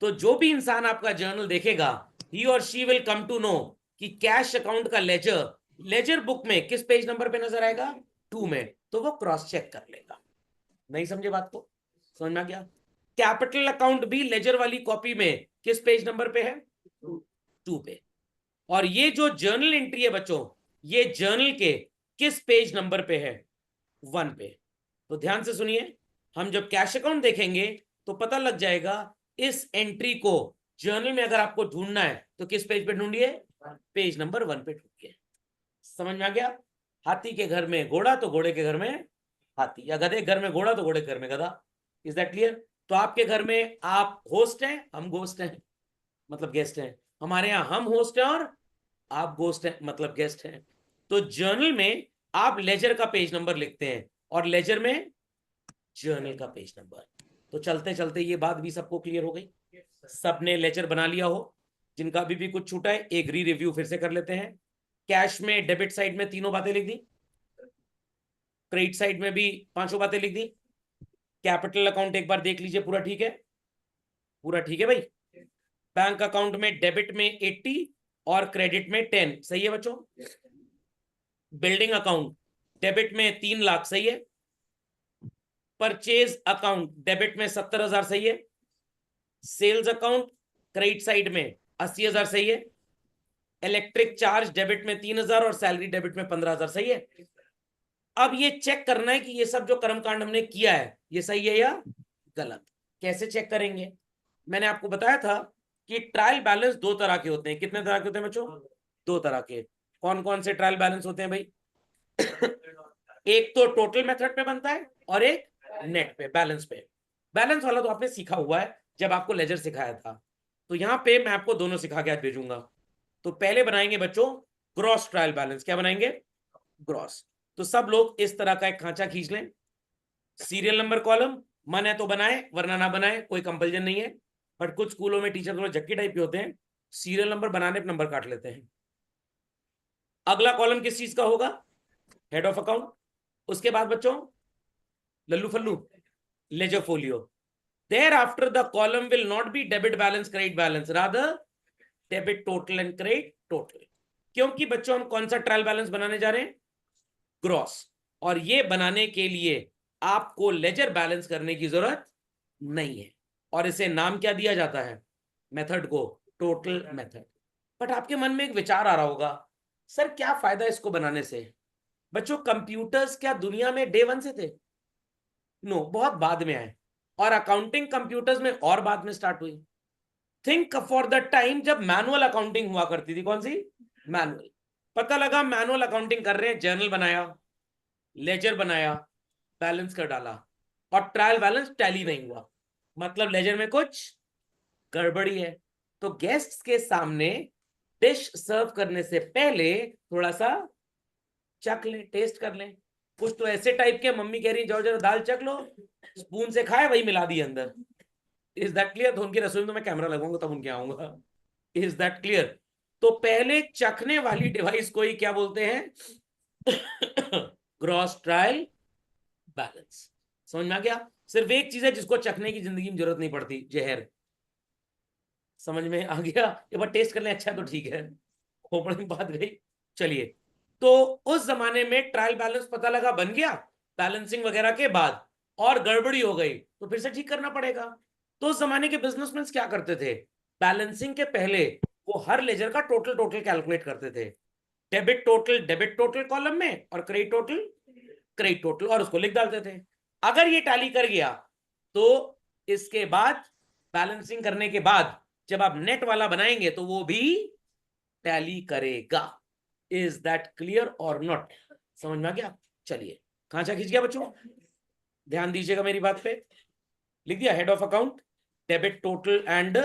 तो जो भी इंसान आपका जर्नल देखेगा, ही और she will come to know कि कैश अकाउंट का लेजर लेजर बुक में किस पेज नंबर पे नजर आएगा? 2 में। तो वो क्रॉस चेक कर लेगा। नहीं समझे बात को? समझ में आ गया? कैपिटल अकाउंट भी लेजर वाली कॉपी में किस पेज नंबर पे है? 2 पे। और ये जो जर्नल एंट्री है बच्चों, ये जर्नल के किस पेज नंबर पे है? 1 पे। तो ध्यान से सुनिए, हम जब कैश अकाउंट देखेंगे तो पता लग जाएगा इस एंट्री को जर्नल में अगर आपको ढूंढना है तो किस पेज पे ढूंढिए? पेज नंबर 1 पे ढूंढिए। समझ में आ गया? हाथी के घर में घोड़ा तो घोड़े के घर में हाथी, या गधे के घर में घोड़ा तो घोड़े के घर में गधा। Is that clear? तो आपके घर में आप होस्ट हैं, हम गोस्ट हैं, मतलब गेस्ट हैं। हमारे यहाँ हम होस्ट हैं और आप गोस्ट हैं, मतलब गेस्ट हैं। तो जर्नल में आप लेजर का पेज नंबर लिखते हैं और लेजर में जर्नल का पेज नंबर। तो चलते चलते ये बात भी सबको क्लियर हो गई? सबने लेजर बना लिया हो? जिनका अभी भी कुछ छूटा है एक री रिव्यू फिर से कर लेते हैं। कैश में डेबिट साइड में तीनों बातें लिख दी, क्रेडिट साइड में भी 5 बातें लिख दी। कैपिटल अकाउंट एक बार देख लीजिए, पूरा ठीक है? पूरा ठीक है भाई? बैंक अकाउंट में डेबिट में 80 और क्रेडिट में 10, सही है बच्चों? बिल्डिंग अकाउंट डेबिट में 3 लाख, सही है? परचेज अकाउंट डेबिट में 70,000, सही है? सेल्स अकाउंट क्रेडिट साइड में 80,000, सही है? इलेक्ट्रिक चार्ज डेबिट में 3,000 और सैलरी डेबिट में 15,000, सही है? अब ये चेक करना है कि ये सब जो कर्मकांड हमने किया है ये सही है या गलत। कैसे चेक करेंगे? मैंने आपको बताया था कि ट्रायल बैलेंस 2 तरह के होते हैं। कितने तरह के होते हैं बच्चों? 2 तरह के। कौन कौन से ट्रायल बैलेंस होते हैं भाई? एक तो टोटल मेथड पे बनता है और एक नेट पे, बैलेंस पे। बैलेंस वाला तो आपने सीखा हुआ है जब आपको लेजर सिखाया था। तो यहां पे मैं आपको दोनों सिखा के आज भेजूंगा। तो पहले बनाएंगे बच्चों ग्रॉस ट्रायल बैलेंस। क्या बनाएंगे? ग्रॉस। तो सब लोग इस तरह का एक खांचा खींच लें, सीरियल नंबर कॉलम। मन है तो बनाए, वरना ना बनाए, कोई कंपल्जन नहीं है। बट कुछ स्कूलों में टीचर थोड़ा झक्की टाइप के होते हैं, सीरियल नंबर बनाने पर नंबर काट लेते हैं। अगला कॉलम किस चीज का होगा? Head of account. उसके बाद बच्चों लल्लू फल्लू, ledger folio. Thereafter, the column will not be debit balance, credit balance, rather debit total and credit total. क्योंकि बच्चों हम कौन सा ट्रायल बैलेंस बनाने जा रहे हैं? ग्रॉस। और ये बनाने के लिए आपको लेजर बैलेंस करने की जरूरत नहीं है। और इसे नाम क्या दिया जाता है? मेथड को टोटल मेथड। बट आपके मन में एक विचार आ रहा होगा, सर क्या फायदा इसको बनाने से? बच्चों कंप्यूटर्स क्या दुनिया में डे 1 से थे? नो, बहुत बाद में आए। और अकाउंटिंग कंप्यूटर्स में और बाद में स्टार्ट हुई। थिंक फॉर द टाइम जब मैनुअल अकाउंटिंग हुआ करती थी। कौन सी? मैनुअल। पता लगा मैनुअल अकाउंटिंग कर रहे हैं, जर्नल बनाया, लेजर बनाया, बैलेंस कर डाला, और ट्रायल बैलेंस टैली नहीं हुआ, मतलब लेजर में कुछ गड़बड़ी है। तो गेस्ट्स के सामने डिश सर्व करने से पहले थोड़ा सा चख लें, टेस्ट कर लें। कुछ तो ऐसे टाइप के, मम्मी कह रही जाओ जरा दाल चख लो, स्पून से खाए वही मिला दी अंदर। Is that clear? तो उनकी रसोई में तो मैं कैमरा लगाऊंगा तब उनके आऊंगा। Is that clear? तो पहले चखने वाली डिवाइस को ही क्या बोलते हैं? Gross trial balance. समझ में आ गया? सिर्फ एक चीज है जिसको चखने की जिंदगी में जरूरत नहीं पड़ती, जहर। समझ में आ गया? एक बार टेस्ट कर लें, अच्छा तो ठीक है, खोपड़े में बात गई। चलिए, तो उस जमाने में ट्रायल बैलेंस पता लगा, बन गया बैलेंसिंग वगैरह के बाद, और गड़बड़ी हो गई तो फिर से ठीक करना पड़ेगा। तो उस जमाने के बिजनेसमैन क्या करते थे? बैलेंसिंग के पहले वो हर लेजर का टोटल टोटल कैलकुलेट करते थे। डेबिट टोटल कॉलम में, और क्रेडिट टोटल, और उसको लिख डालते थे। अगर ये टैली कर गया तो इसके बाद बैलेंसिंग करने के बाद जब आप नेट वाला बनाएंगे तो वो भी टैली करेगा। इज दैट क्लियर और नॉट? समझ में आ गया? चलिए, कहां से खींच गया बच्चों? ध्यान दीजिएगा मेरी बात पे। लिख दिया head of account, debit total and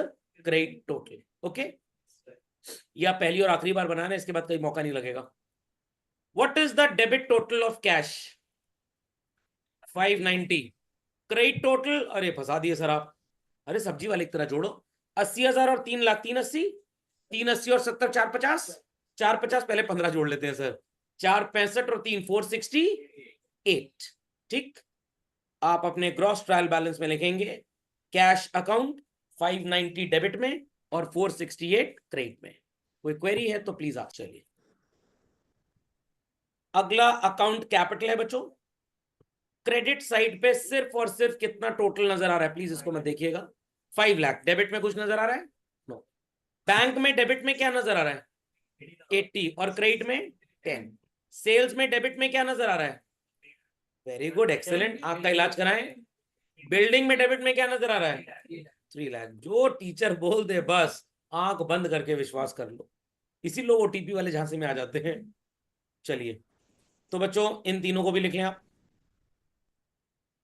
credit total. Okay, या पहली और आखिरी बार बनाना है, इसके बाद कोई मौका नहीं लगेगा। What is the debit total of cash? 590। Credit total, अरे फंसा दिए सर आप, अरे सब्जी वाले की तरह जोड़ो। 80,000 और 3 लाख, 380, 380 और 70, 450, 450 पहले 15 जोड़ लेते हैं सर, 465 और 3, 468। ठीक, आप अपने ग्रॉस ट्रायल बैलेंस में लिखेंगे कैश अकाउंट 590 डेबिट में और 468 क्रेडिट में। कोई क्वेरी है तो प्लीज आप चलिए। अगला अकाउंट कैपिटल है बच्चों। क्रेडिट साइड पे सिर्फ और सिर्फ कितना टोटल नजर आ रहा है, प्लीज इसको मत देखिएगा। 5 लाख। डेबिट में कुछ नजर आ रहा है? नो। बैंक में डेबिट में क्या नजर आ रहा है? 80, और क्रेडिट में 10। सेल्स में डेबिट में क्या नजर आ रहा है? वेरी गुड, एक्सेलेंट, आंख का इलाज कराएं। बिल्डिंग में डेबिट में क्या नजर आ रहा है? 3 लाख। जो टीचर बोल दे बस आंख बंद करके विश्वास कर लो, इसी लोग ओटीपी वाले झांसे में आ जाते हैं। चलिए, तो बच्चों इन तीनों को भी लिखें आप।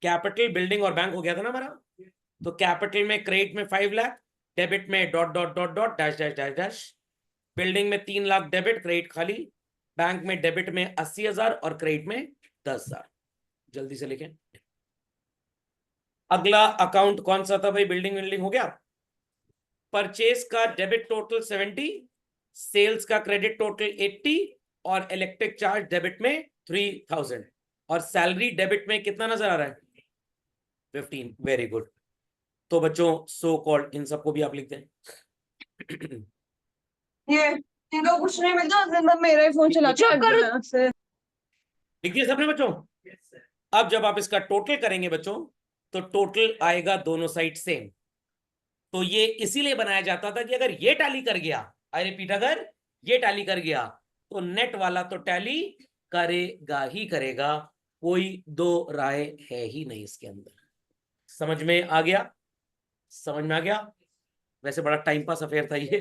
कैपिटल, बिल्डिंग और बैंक हो गया था ना हमारा। तो कैपिटल में क्रेडिट में 5 लाख, डेबिट में dot dot dot dot dash dash dash dash, building में 3 लाख डेबिट, क्रेडिट खाली, बैंक में डेबिट में 80,000 और क्रेडिट में 10,000। जल्दी से लिखें। अगला अकाउंट कौन सा था भाई? बिल्डिंग हो गया। परचेज का डेबिट टोटल 70, सेल्स का क्रेडिट टोटल 80, और इलेक्ट्रिक चार्ज डेबिट में 3,000, और सैलरी डेबिट में कितना नजर आ रहा है? 15। Very good. तो बच्चों सो कॉल्ड इन सबको भी आप लिख दें। ये इनको कुछ नहीं मिलता, दिन भर मेरा ही फोन चलाते हैं। लिख दिया सबने बच्चों? अब जब आप इसका टोटल करेंगे बच्चों, तो टोटल आएगा दोनों साइड सेम। तो ये इसीलिए बनाया जाता था कि अगर ये टैली कर गया, आई रिपीट, अगर ये टैली कर गया तो नेट वाला तो टैली करेगा ही करेगा, कोई दो राय है ही नहीं इसके अंदर। समझ में आ गया? समझ में आ गया? वैसे बड़ा टाइम पास अफेयर था ये,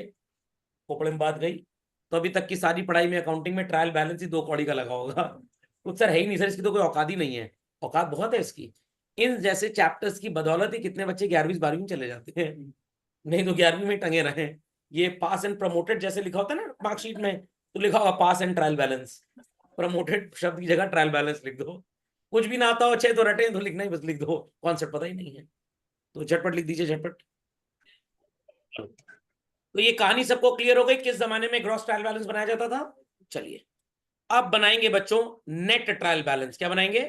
खोपड़े में बात गई। तो अभी तक की सारी पढ़ाई में अकाउंटिंग में ट्रायल बैलेंस ही 2 कौड़ी का लगा होगा। कुछ सर है ही नहीं सर, इसकी तो कोई औकात ही नहीं है। औकात बहुत है इसकी। इन जैसे चैप्टर्स की बदौलत ही कितने बच्चे 11वीं 12वीं में चले जाते हैं, नहीं तो 11वीं में टंगे रहे। ये पास एंड प्रमोटेड जैसे लिखा होता है ना मार्कशीट में, तो लिखा होगा पास एंड ट्रायल बैलेंस। प्रमोटेड शब्द की जगह ट्रायल बैलेंस लिख दो। कुछ भी ना आता हो, अच्छे तो रटे तो लिखना ही, बस लिख दो, कॉन्सेप्ट पता ही नहीं है तो झटपट लिख दीजिए, झटपट। तो ये कहानी सबको क्लियर हो गई किस जमाने में ग्रॉस ट्रायल बैलेंस बनाया जाता था? चलिए, अब बनाएंगे बच्चों नेट ट्रायल बैलेंस। क्या बनाएंगे?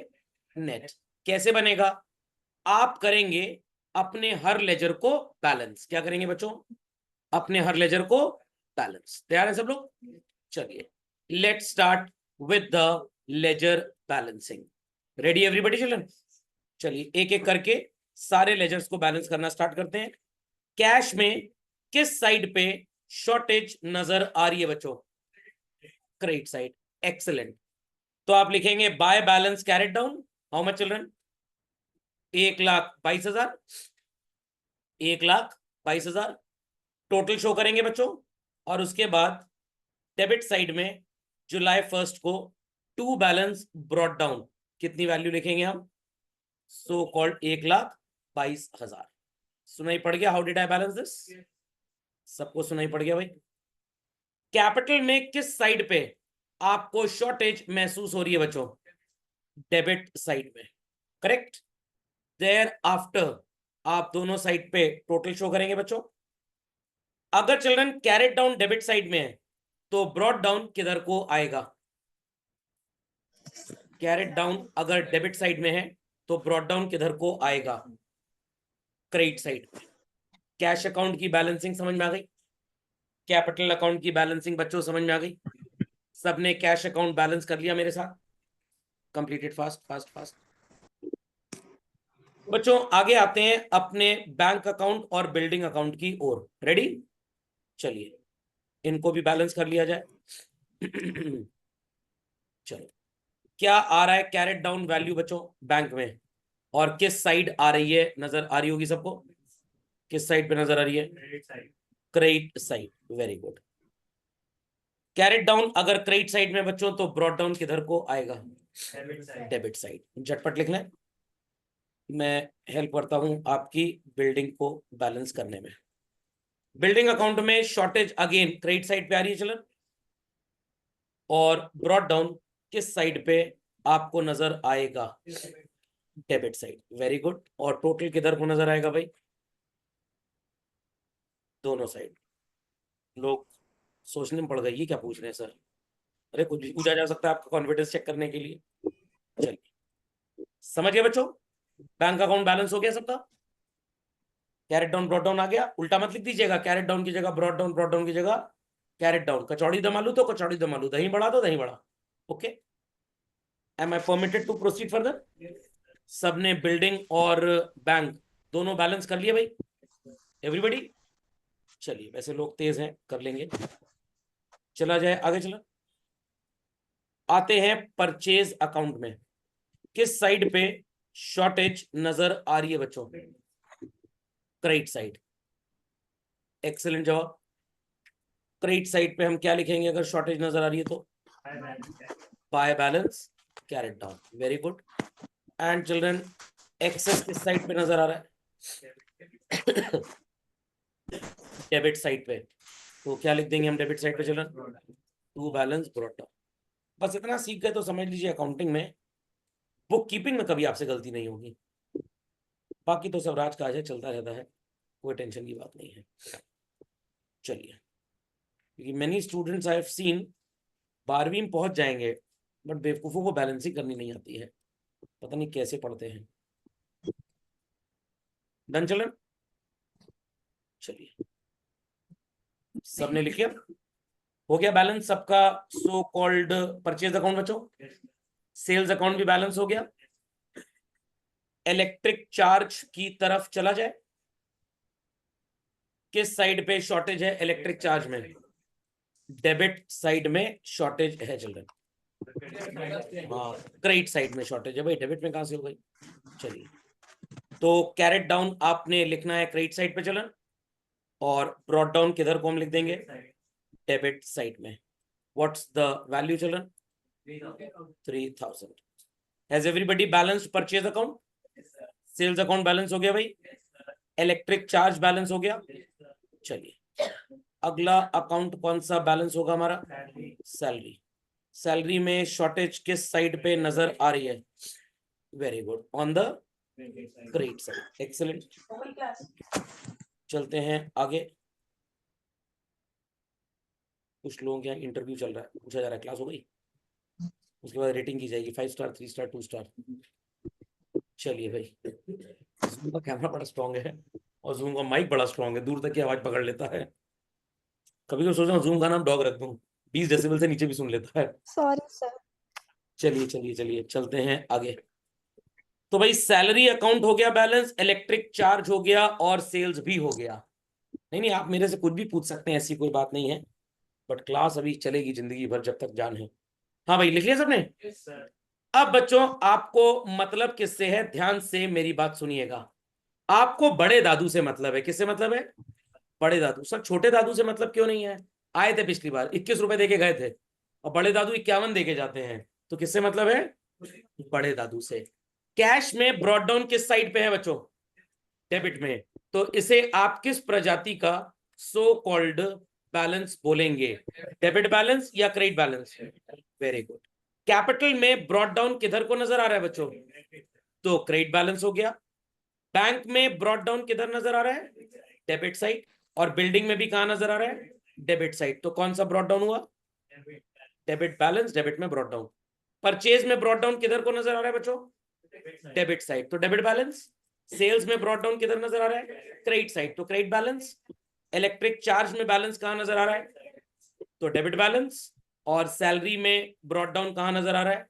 नेट। कैसे बनेगा? आप करेंगे अपने हर लेजर को बैलेंस। क्या करेंगे बच्चों? अपने हर लेजर को बैलेंस। तैयार है सब लोग? चलिए, let's start with the ledger balancing. Ready everybody children? चलिए एक एक करके सारे लेजर्स को बैलेंस करना स्टार्ट करते हैं। कैश में किस साइड पे शॉर्टेज नजर आ रही है बच्चों? Credit side. एक्सेलेंट। तो आप लिखेंगे bye balance carried down, how much children? 1,22,000। 1,22,000 total show करेंगे बच्चों। और उसके बाद डेबिट साइड में जुलाई 1 को टू बैलेंस ब्रॉट डाउन, कितनी वैल्यू लिखेंगे हम? So called 1,22,000। सुनाई पड़ गया? How did I balance this? सबको सुनाई पड़ गया भाई? कैपिटल में किस साइड पे आपको शॉर्टेज महसूस हो रही है बच्चों? डेबिट साइड में, करेक्ट। देयर आफ्टर आप दोनों साइड पे टोटल शो करेंगे बच्चों। अगर children carried down debit side में है तो ब्रॉड डाउन किधर को आएगा? कैरेट डाउन अगर डेबिट साइड में है तो ब्रॉड डाउन किधर को आएगा? Credit side. कैश अकाउंट की बैलेंसिंग समझ में आ गई? कैपिटल अकाउंट की बैलेंसिंग बच्चों समझ में आ गई? सबने कैश अकाउंट बैलेंस कर लिया मेरे साथ? Completed fast fast fast. बच्चों आगे आते हैं अपने बैंक अकाउंट और बिल्डिंग अकाउंट की ओर। रेडी? चलिए इनको भी बैलेंस कर लिया जाए। चलो, क्या आ रहा है कैरेट डाउन वैल्यू बच्चों बैंक में, और किस साइड आ रही है? नजर आ रही होगी सबको, किस साइड पे नजर आ रही है? Credit side. Very good. Carried down अगर क्रेडिट साइड में बच्चों तो ब्रॉड डाउन किधर को आएगा? Debit side. झटपट लिख लें, मैं हेल्प करता हूं आपकी बिल्डिंग को बैलेंस करने में। बिल्डिंग अकाउंट में शॉर्टेज अगेन क्रेडिट साइड पे आ रही है चलन, और ब्रॉड डाउन किस साइड पे आपको नजर आएगा? Debit side. Very good. और टोटल किधर को नजर आएगा भाई? दोनों साइड। लोग सोचने में पड़ गए ये क्या पूछ रहे हैं सर। अरे कुछ भी पूछा जा सकता है आपका कॉन्फिडेंस चेक करने के लिए। चलिए समझ गए बच्चों, बैंक अकाउंट बैलेंस हो गया सबका। कैरेट डाउन ब्रॉड डाउन आ गया। उल्टा मत लिख दीजिएगा, कैरेट डाउन की जगह ब्रॉड डाउन, ब्रॉड डाउन की जगह कैरेट डाउन। कचौड़ी दम आलू तो कचौड़ी दम आलू, दही बड़ा तो दही बड़ा। Okay, am I permitted to proceed further? सबने बिल्डिंग और बैंक दोनों बैलेंस कर लिए भाई, एवरीबॉडी? चलिए वैसे लोग तेज हैं, कर लेंगे। चला जाए आगे, चला आते हैं परचेज अकाउंट में। किस साइड पे शॉर्टेज नजर आ रही है बच्चों? Credit side. एक्सेलेंट जवाब। क्रेडिट साइड पे हम क्या लिखेंगे अगर शॉर्टेज नजर आ रही है तो? By balance carried down. Very good. And children excess किस साइड पे नजर आ रहा है? डेबिट साइड पे। तो क्या लिख देंगे हम डेबिट साइड पे children? To balance brought down. बस इतना सीख गए तो समझ लीजिए अकाउंटिंग में, बुक कीपिंग में कभी आपसे गलती नहीं होगी। बाकी तो सब राजकाज है, चलता रहता है, कोई टेंशन की बात नहीं है। चलिए, क्योंकि many students I have seen 12वीं में पहुंच जाएंगे बट बेवकूफों को बैलेंसिंग करनी नहीं आती है, पता नहीं कैसे पढ़ते हैं। डन चलन? चलिए सबने लिख लिया, हो गया बैलेंस सबका। सो कॉल्ड परचेज अकाउंट बच्चों, सेल्स अकाउंट भी बैलेंस हो गया। इलेक्ट्रिक चार्ज की तरफ चला जाए। किस साइड पे शॉर्टेज है इलेक्ट्रिक चार्ज में? डेबिट साइड में शॉर्टेज है चिल्ड्रन। हाँ, क्रेडिट साइड में शॉर्टेज है भाई, डेबिट में कहां से हो गई? चलिए, तो कैरेट डाउन आपने लिखना है क्रेडिट साइड पे चलन, और ब्रॉड डाउन किधर को हम लिख देंगे? डेबिट साइड में। What's the value children? 3000। Has everybody balanced purchase account? Sales account balance हो गया भाई, इलेक्ट्रिक चार्ज बैलेंस हो गया। चलिए अगला अकाउंट कौन सा बैलेंस होगा हमारा? सैलरी। सैलरी में शॉर्टेज किस साइड पे नजर आ रही है? Very good, on the credit side. Excellent. चलते हैं आगे। कुछ लोगों के यहाँ इंटरव्यू चल रहा है, पूछा जा रहा है क्लास हो गई, उसके बाद रेटिंग की जाएगी 5 स्टार 3 स्टार 2 स्टार। चलिए भाई, जूम का कैमरा बड़ा स्ट्रांग है और जूम का माइक बड़ा स्ट्रांग है, दूर तक की आवाज पकड़ लेता है। कभी कभी सोच रहा हूँ जूम का नाम डॉग रख दूं, 20 डेसिबल से नीचे भी सुन लेता है। Sorry sir. चलिए चलिए चलिए चलते हैं आगे। तो भाई सैलरी अकाउंट हो गया बैलेंस, इलेक्ट्रिक चार्ज हो गया, और सेल्स भी हो गया। नहीं नहीं, आप मेरे से कुछ भी पूछ सकते हैं, ऐसी कोई बात नहीं है, बट क्लास अभी चलेगी जिंदगी भर जब तक जान है। हाँ भाई, लिख लिया सबने? अब बच्चों आपको मतलब किससे है, ध्यान से मेरी बात सुनिएगा। आपको बड़े दादू से मतलब है। किससे मतलब है? बड़े दादू। सर छोटे दादू से मतलब क्यों नहीं है? आए थे पिछली बार 21 रुपए देके गए थे, और बड़े दादू 51 देके जाते हैं, तो किससे मतलब है? बड़े दादू से। कैश में ब्रॉड डाउन किस साइड पे है बच्चों? डेबिट में। तो इसे आप किस प्रजाति का सो कॉल्ड बैलेंस बोलेंगे? डेबिट बैलेंस या credit balance? Very good. Capital में ब्रॉट डाउन किधर को नजर आ रहा है बच्चों? तो क्रेडिट बैलेंस हो गया। बैंक में ब्रॉट डाउन किधर नजर आ रहा है? Debit side. और बिल्डिंग में भी कहां नजर आ रहा है? Debit side. तो कौन सा ब्रॉट डाउन हुआ? डेबिट बैलेंस, डेबिट में ब्रॉट डाउन। परचेज में ब्रॉट डाउन किधर को नजर आ रहा है बच्चों? डेबिट साइड, तो डेबिट बैलेंस। सेल्स में ब्रॉट डाउन किधर नजर आ रहा है? क्रेडिट साइड, तो क्रेडिट बैलेंस। इलेक्ट्रिक चार्ज में बैलेंस कहां नजर आ रहा है? तो डेबिट बैलेंस। और सैलरी में ब्रॉट डाउन कहां नजर आ रहा है?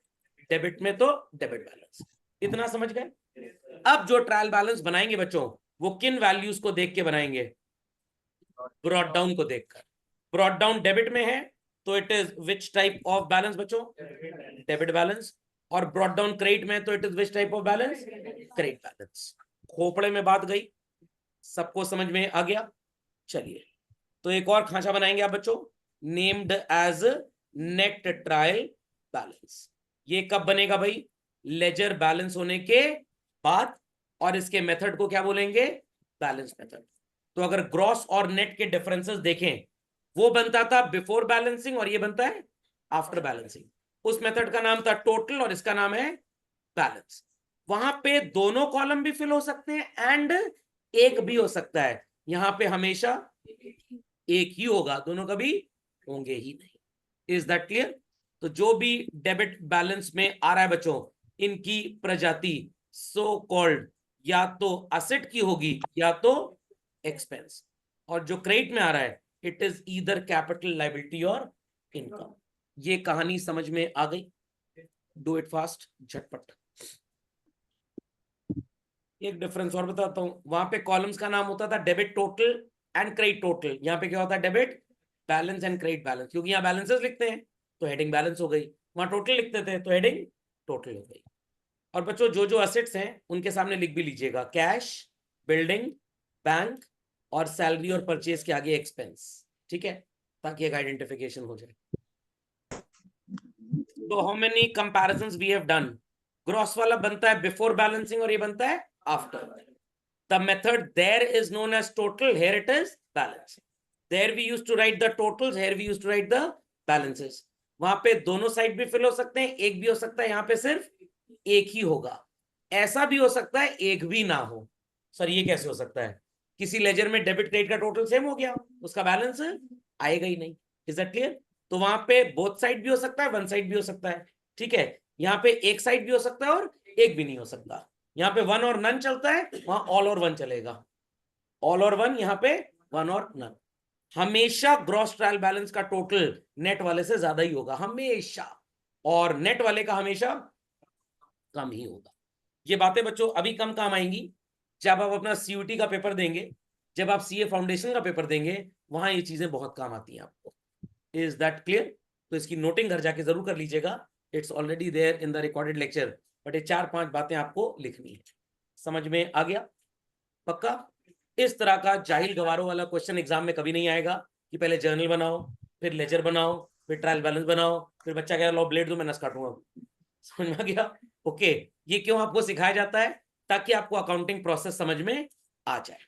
डेबिट में, तो डेबिट बैलेंस। इतना समझ गए? अब जो ट्रायल बैलेंस बनाएंगे बच्चों, वो किन वैल्यूज को देख के बनाएंगे? ब्रॉट डाउन को देखकर। ब्रॉट डाउन डेबिट में है तो it is which type of balance बच्चों? Debit balance. और ब्रॉट डाउन क्रेडिट में तो it is which type of balance? Credit balance. खोपड़े में बात गई, सबको समझ में आ गया? चलिए, तो एक और खांचा बनाएंगे आप बच्चों, named as net trial balance. ये कब बनेगा भाई? लेजर बैलेंस होने के बाद। और इसके मेथड को क्या बोलेंगे? Balance method. तो अगर ग्रॉस और नेट के डिफरेंसेस देखें, वो बनता था बिफोर बैलेंसिंग और ये बनता है आफ्टर बैलेंसिंग। उस मेथड का नाम था टोटल और इसका नाम है बैलेंस। वहां पे दोनों कॉलम भी फिल हो सकते हैं एंड एक भी हो सकता है। यहां पे हमेशा एक ही होगा, दोनों कभी होंगे ही नहीं। Is that clear? तो जो भी डेबिट बैलेंस में आ रहा है बच्चों, इनकी प्रजाति सो कॉल्ड या तो असेट की होगी या तो एक्सपेंस। और जो क्रेडिट में आ रहा है, it is either capital, liability और इनकम। ये कहानी समझ में आ गई? डू इट फास्ट, झटपट। एक डिफरेंस और बताता हूं, वहां पे कॉलम्स का नाम होता था debit total and credit total. यहाँ पे क्या होता है? Debit balance and credit balance. क्योंकि यहाँ बैलेंसेस लिखते हैं तो हेडिंग बैलेंस हो गई, वहां टोटल लिखते थे तो हेडिंग टोटल हो गई। और बच्चों जो जो असेट्स हैं उनके सामने लिख भी लीजिएगा, कैश, बिल्डिंग, बैंक, और सैलरी और परचेज के आगे एक्सपेंस। ठीक है, ताकि एक आइडेंटिफिकेशन हो जाए। तो how many comparisons we have done? Gross वाला बनता है बिफोर बैलेंसिंग और ये बनता है after. The method there is known as total, here it is balance. There we used to write the totals, here we used to write the balances. वहां पे दोनों साइड भी फिल हो सकते हैं, एक भी हो सकता है, यहाँ पे सिर्फ एक ही होगा। ऐसा भी हो सकता है एक भी ना हो। सर ये कैसे हो सकता है? किसी लेजर में डेबिट क्रेडिट का टोटल सेम हो गया, उसका बैलेंस आएगा ही नहीं। Is that clear? तो वहां पे बोथ साइड भी हो सकता है, वन साइड भी हो सकता है। ठीक है, यहाँ पे एक साइड भी हो सकता है और एक भी नहीं हो सकता। यहाँ पे वन और नन चलता है, वहां ऑल और वन चलेगा। ऑल और वन, यहाँ पे वन और नन। हमेशा ग्रॉस ट्रायल बैलेंस का टोटल नेट वाले से ज्यादा ही होगा, हमेशा। और नेट वाले का हमेशा कम ही होगा। ये बातें बच्चों अभी कम काम आएंगी जब आप अपना सीयूटी का पेपर देंगे, जब आप सीए फाउंडेशन का पेपर देंगे, वहां ये चीजें बहुत काम आती हैं आपको। Is that clear? तो इसकी नोटिंग घर जाके जरूर कर लीजिएगा, it's already there in the recorded lecture. But ये 4-5 बातें आपको लिखनी है। समझ में आ गया? पक्का? इस तरह का जाहिल गवारों वाला क्वेश्चन एग्जाम में कभी नहीं आएगा कि पहले जर्नल बनाओ, फिर लेजर बनाओ, फिर ट्रायल बैलेंस बनाओ, फिर बच्चा कह रहा लो ब्लेड दो मैं नस काटूंगा। समझ में आ गया? ओके, ये क्यों आपको सिखाया जाता है? ताकि आपको अकाउंटिंग प्रोसेस समझ में आ जाए।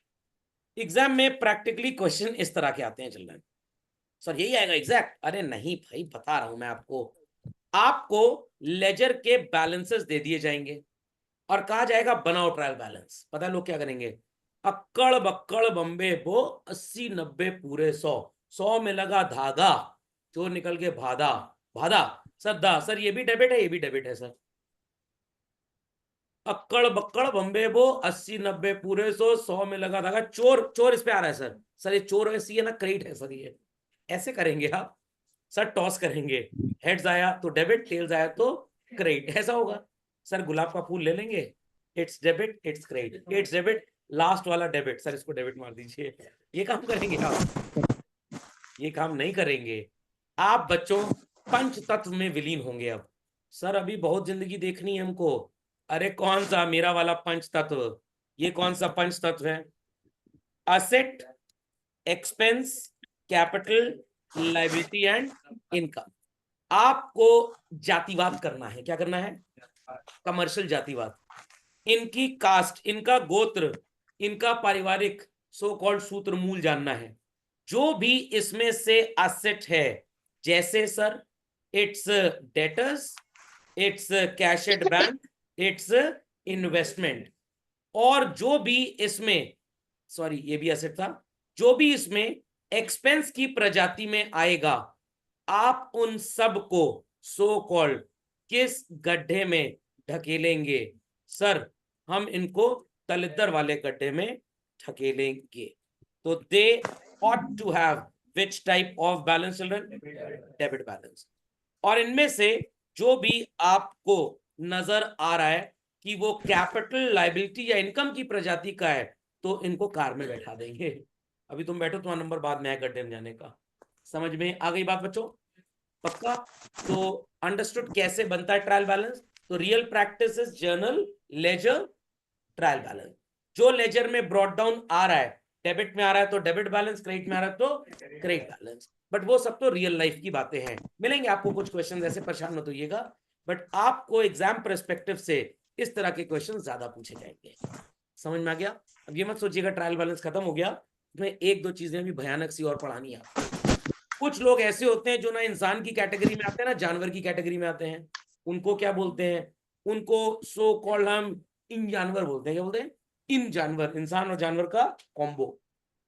एग्जाम में प्रैक्टिकली क्वेश्चन इस तरह के आते हैं चिल्ड्रन। सर यही आएगा एग्जैक्ट? अरे नहीं भाई, बता रहा हूं मैं आपको। आपको लेजर के बैलेंसेस दे दिए जाएंगे और कहा जाएगा बनाओ ट्रायल बैलेंस। पता है लोग क्या करेंगे? अक्कड़ बक्कड़ बम्बे बो 80-90 पूरे 100 में लगा धागा, चोर निकल के भादा भादा। सर दा सर ये भी डेबिट है, ये भी डेबिट है सर। अक्कड़ बक्कड़ बम्बे बो 80-90 पूरे 100 में लगा धागा, चोर चोर इस पे आ रहा है सर। सर ये चोर ऐसी है ना, क्रेडिट है सर। ये ऐसे करेंगे आप सर, टॉस करेंगे, हेड्स आया तो डेबिट, टेल्स आया तो क्रेडिट, ऐसा होगा। सर गुलाब का फूल ले लेंगे, it's debit it's credit, it's debit, last वाला डेबिट, सर इसको डेबिट मार दीजिए। ये काम करेंगे आप? ये काम नहीं करेंगे आप बच्चों। पंच तत्व में विलीन होंगे अब। सर अभी बहुत जिंदगी देखनी है हमको। अरे कौन सा मेरा वाला पंच तत्व? ये कौन सा पंच तत्व है? Asset, expense, capital, liability and income. आपको जातिवाद करना है। क्या करना है? कमर्शियल जातिवाद। इनकी कास्ट, इनका गोत्र, इनका पारिवारिक सो कॉल्ड सूत्र मूल जानना है। जो भी इसमें से असेट है, जैसे sir it's debtors, it's cash at bank, it's investment. और जो भी इसमें, सॉरी ये भी एसेट था, जो भी इसमें एक्सपेंस की प्रजाति में आएगा, आप उन सब को सो कॉल्ड किस गड्ढे में ढकेलेंगे? सर हम इनको दलिद्र वाले गड्ढे में ढकेलेंगे। तो दे ought to have which type of balance children? Debit balance. और इनमें से जो भी आपको नजर आ रहा है कि वो कैपिटल लायबिलिटी या इनकम की प्रजाति का है, तो इनको कार में बैठा देंगे। अभी तुम बैठो, तुम्हारा नंबर बाद में है गड्ढे में जाने का। समझ में आ गई बात बच्चों? पक्का? तो अंडरस्टूड कैसे बनता है ट्रायल बैलेंस? तो real practice is journal, ledger, trial balance. जो लेजर में ब्रॉट डाउन आ रहा है, डेबिट में आ रहा है तो डेबिट बैलेंस, क्रेडिट में आ रहा है तो क्रेडिट बैलेंस। बट वो सब तो रियल लाइफ की बातें हैं। मिलेंगे आपको कुछ क्वेश्चन, ऐसे परेशान मत होइएगा, बट आपको एग्जाम पर्सपेक्टिव से इस तरह के क्वेश्चन ज्यादा पूछे जाएंगे। समझ में आ गया? अब ये मत सोचिएगा ट्रायल बैलेंस खत्म हो गया, तुम्हें एक दो चीजें भी भयानक सी और पढ़ानी है आपको। कुछ लोग ऐसे होते हैं जो ना इंसान की कैटेगरी में आते हैं ना जानवर की कैटेगरी में आते हैं। उनको क्या बोलते हैं? उनको सो कॉल्ड हम इन जानवर बोलते हैं। क्या बोलते हैं? इन जानवर, इंसान और जानवर का कॉम्बो।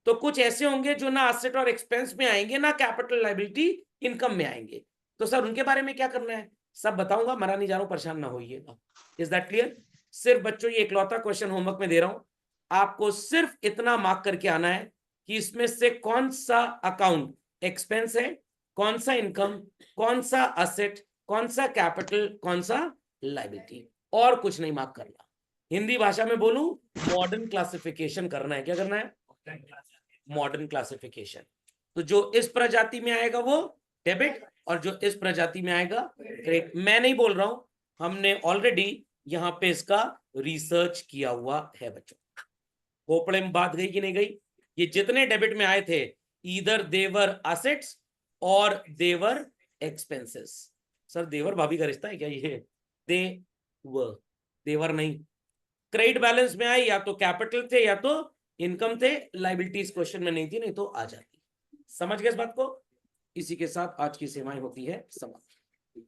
तो कुछ ऐसे होंगे जो ना एसेट और एक्सपेंस में आएंगे, ना कैपिटल लायबिलिटी इनकम में आएंगे। तो सर उनके बारे में क्या करना है? सब बताऊंगा, मना नहीं जा रहा हूं, परेशान ना होइएगा। Is that clear? सिर्फ बच्चों ये इकलौता क्वेश्चन होमवर्क में दे रहा हूं, आपको सिर्फ इतना मार्क करके आना है कि इसमें से कौन सा अकाउंट एक्सपेंस है, कौन सा इनकम, कौन सा असेट, कौन सा कैपिटल, कौन सा लायबिलिटी, और कुछ नहीं मार्क करना। हिंदी भाषा में बोलूं, मॉडर्न क्लासिफिकेशन करना है। क्या करना है? Modern classification. तो जो इस प्रजाति में आएगा वो डेबिट, और जो इस प्रजाति में आएगा क्रेडिट। मैं नहीं बोल रहा हूं, हमने ऑलरेडी यहां पे इसका रिसर्च किया हुआ है बच्चों। खोपड़े में बात गई कि नहीं गई? ये जितने डेबिट में आए थे, ईदर देवर असेट्स और देवर एक्सपेंसेस। सर देवर भाभी का रिश्ता है क्या ये? देवर नहीं। क्रेडिट बैलेंस में आए या तो कैपिटल थे या तो इनकम थे, लायबिलिटीज क्वेश्चन में नहीं थी, नहीं तो आ जाती। समझ गए इस बात को? इसी के साथ आज की सेवाएं होती है समाप्त।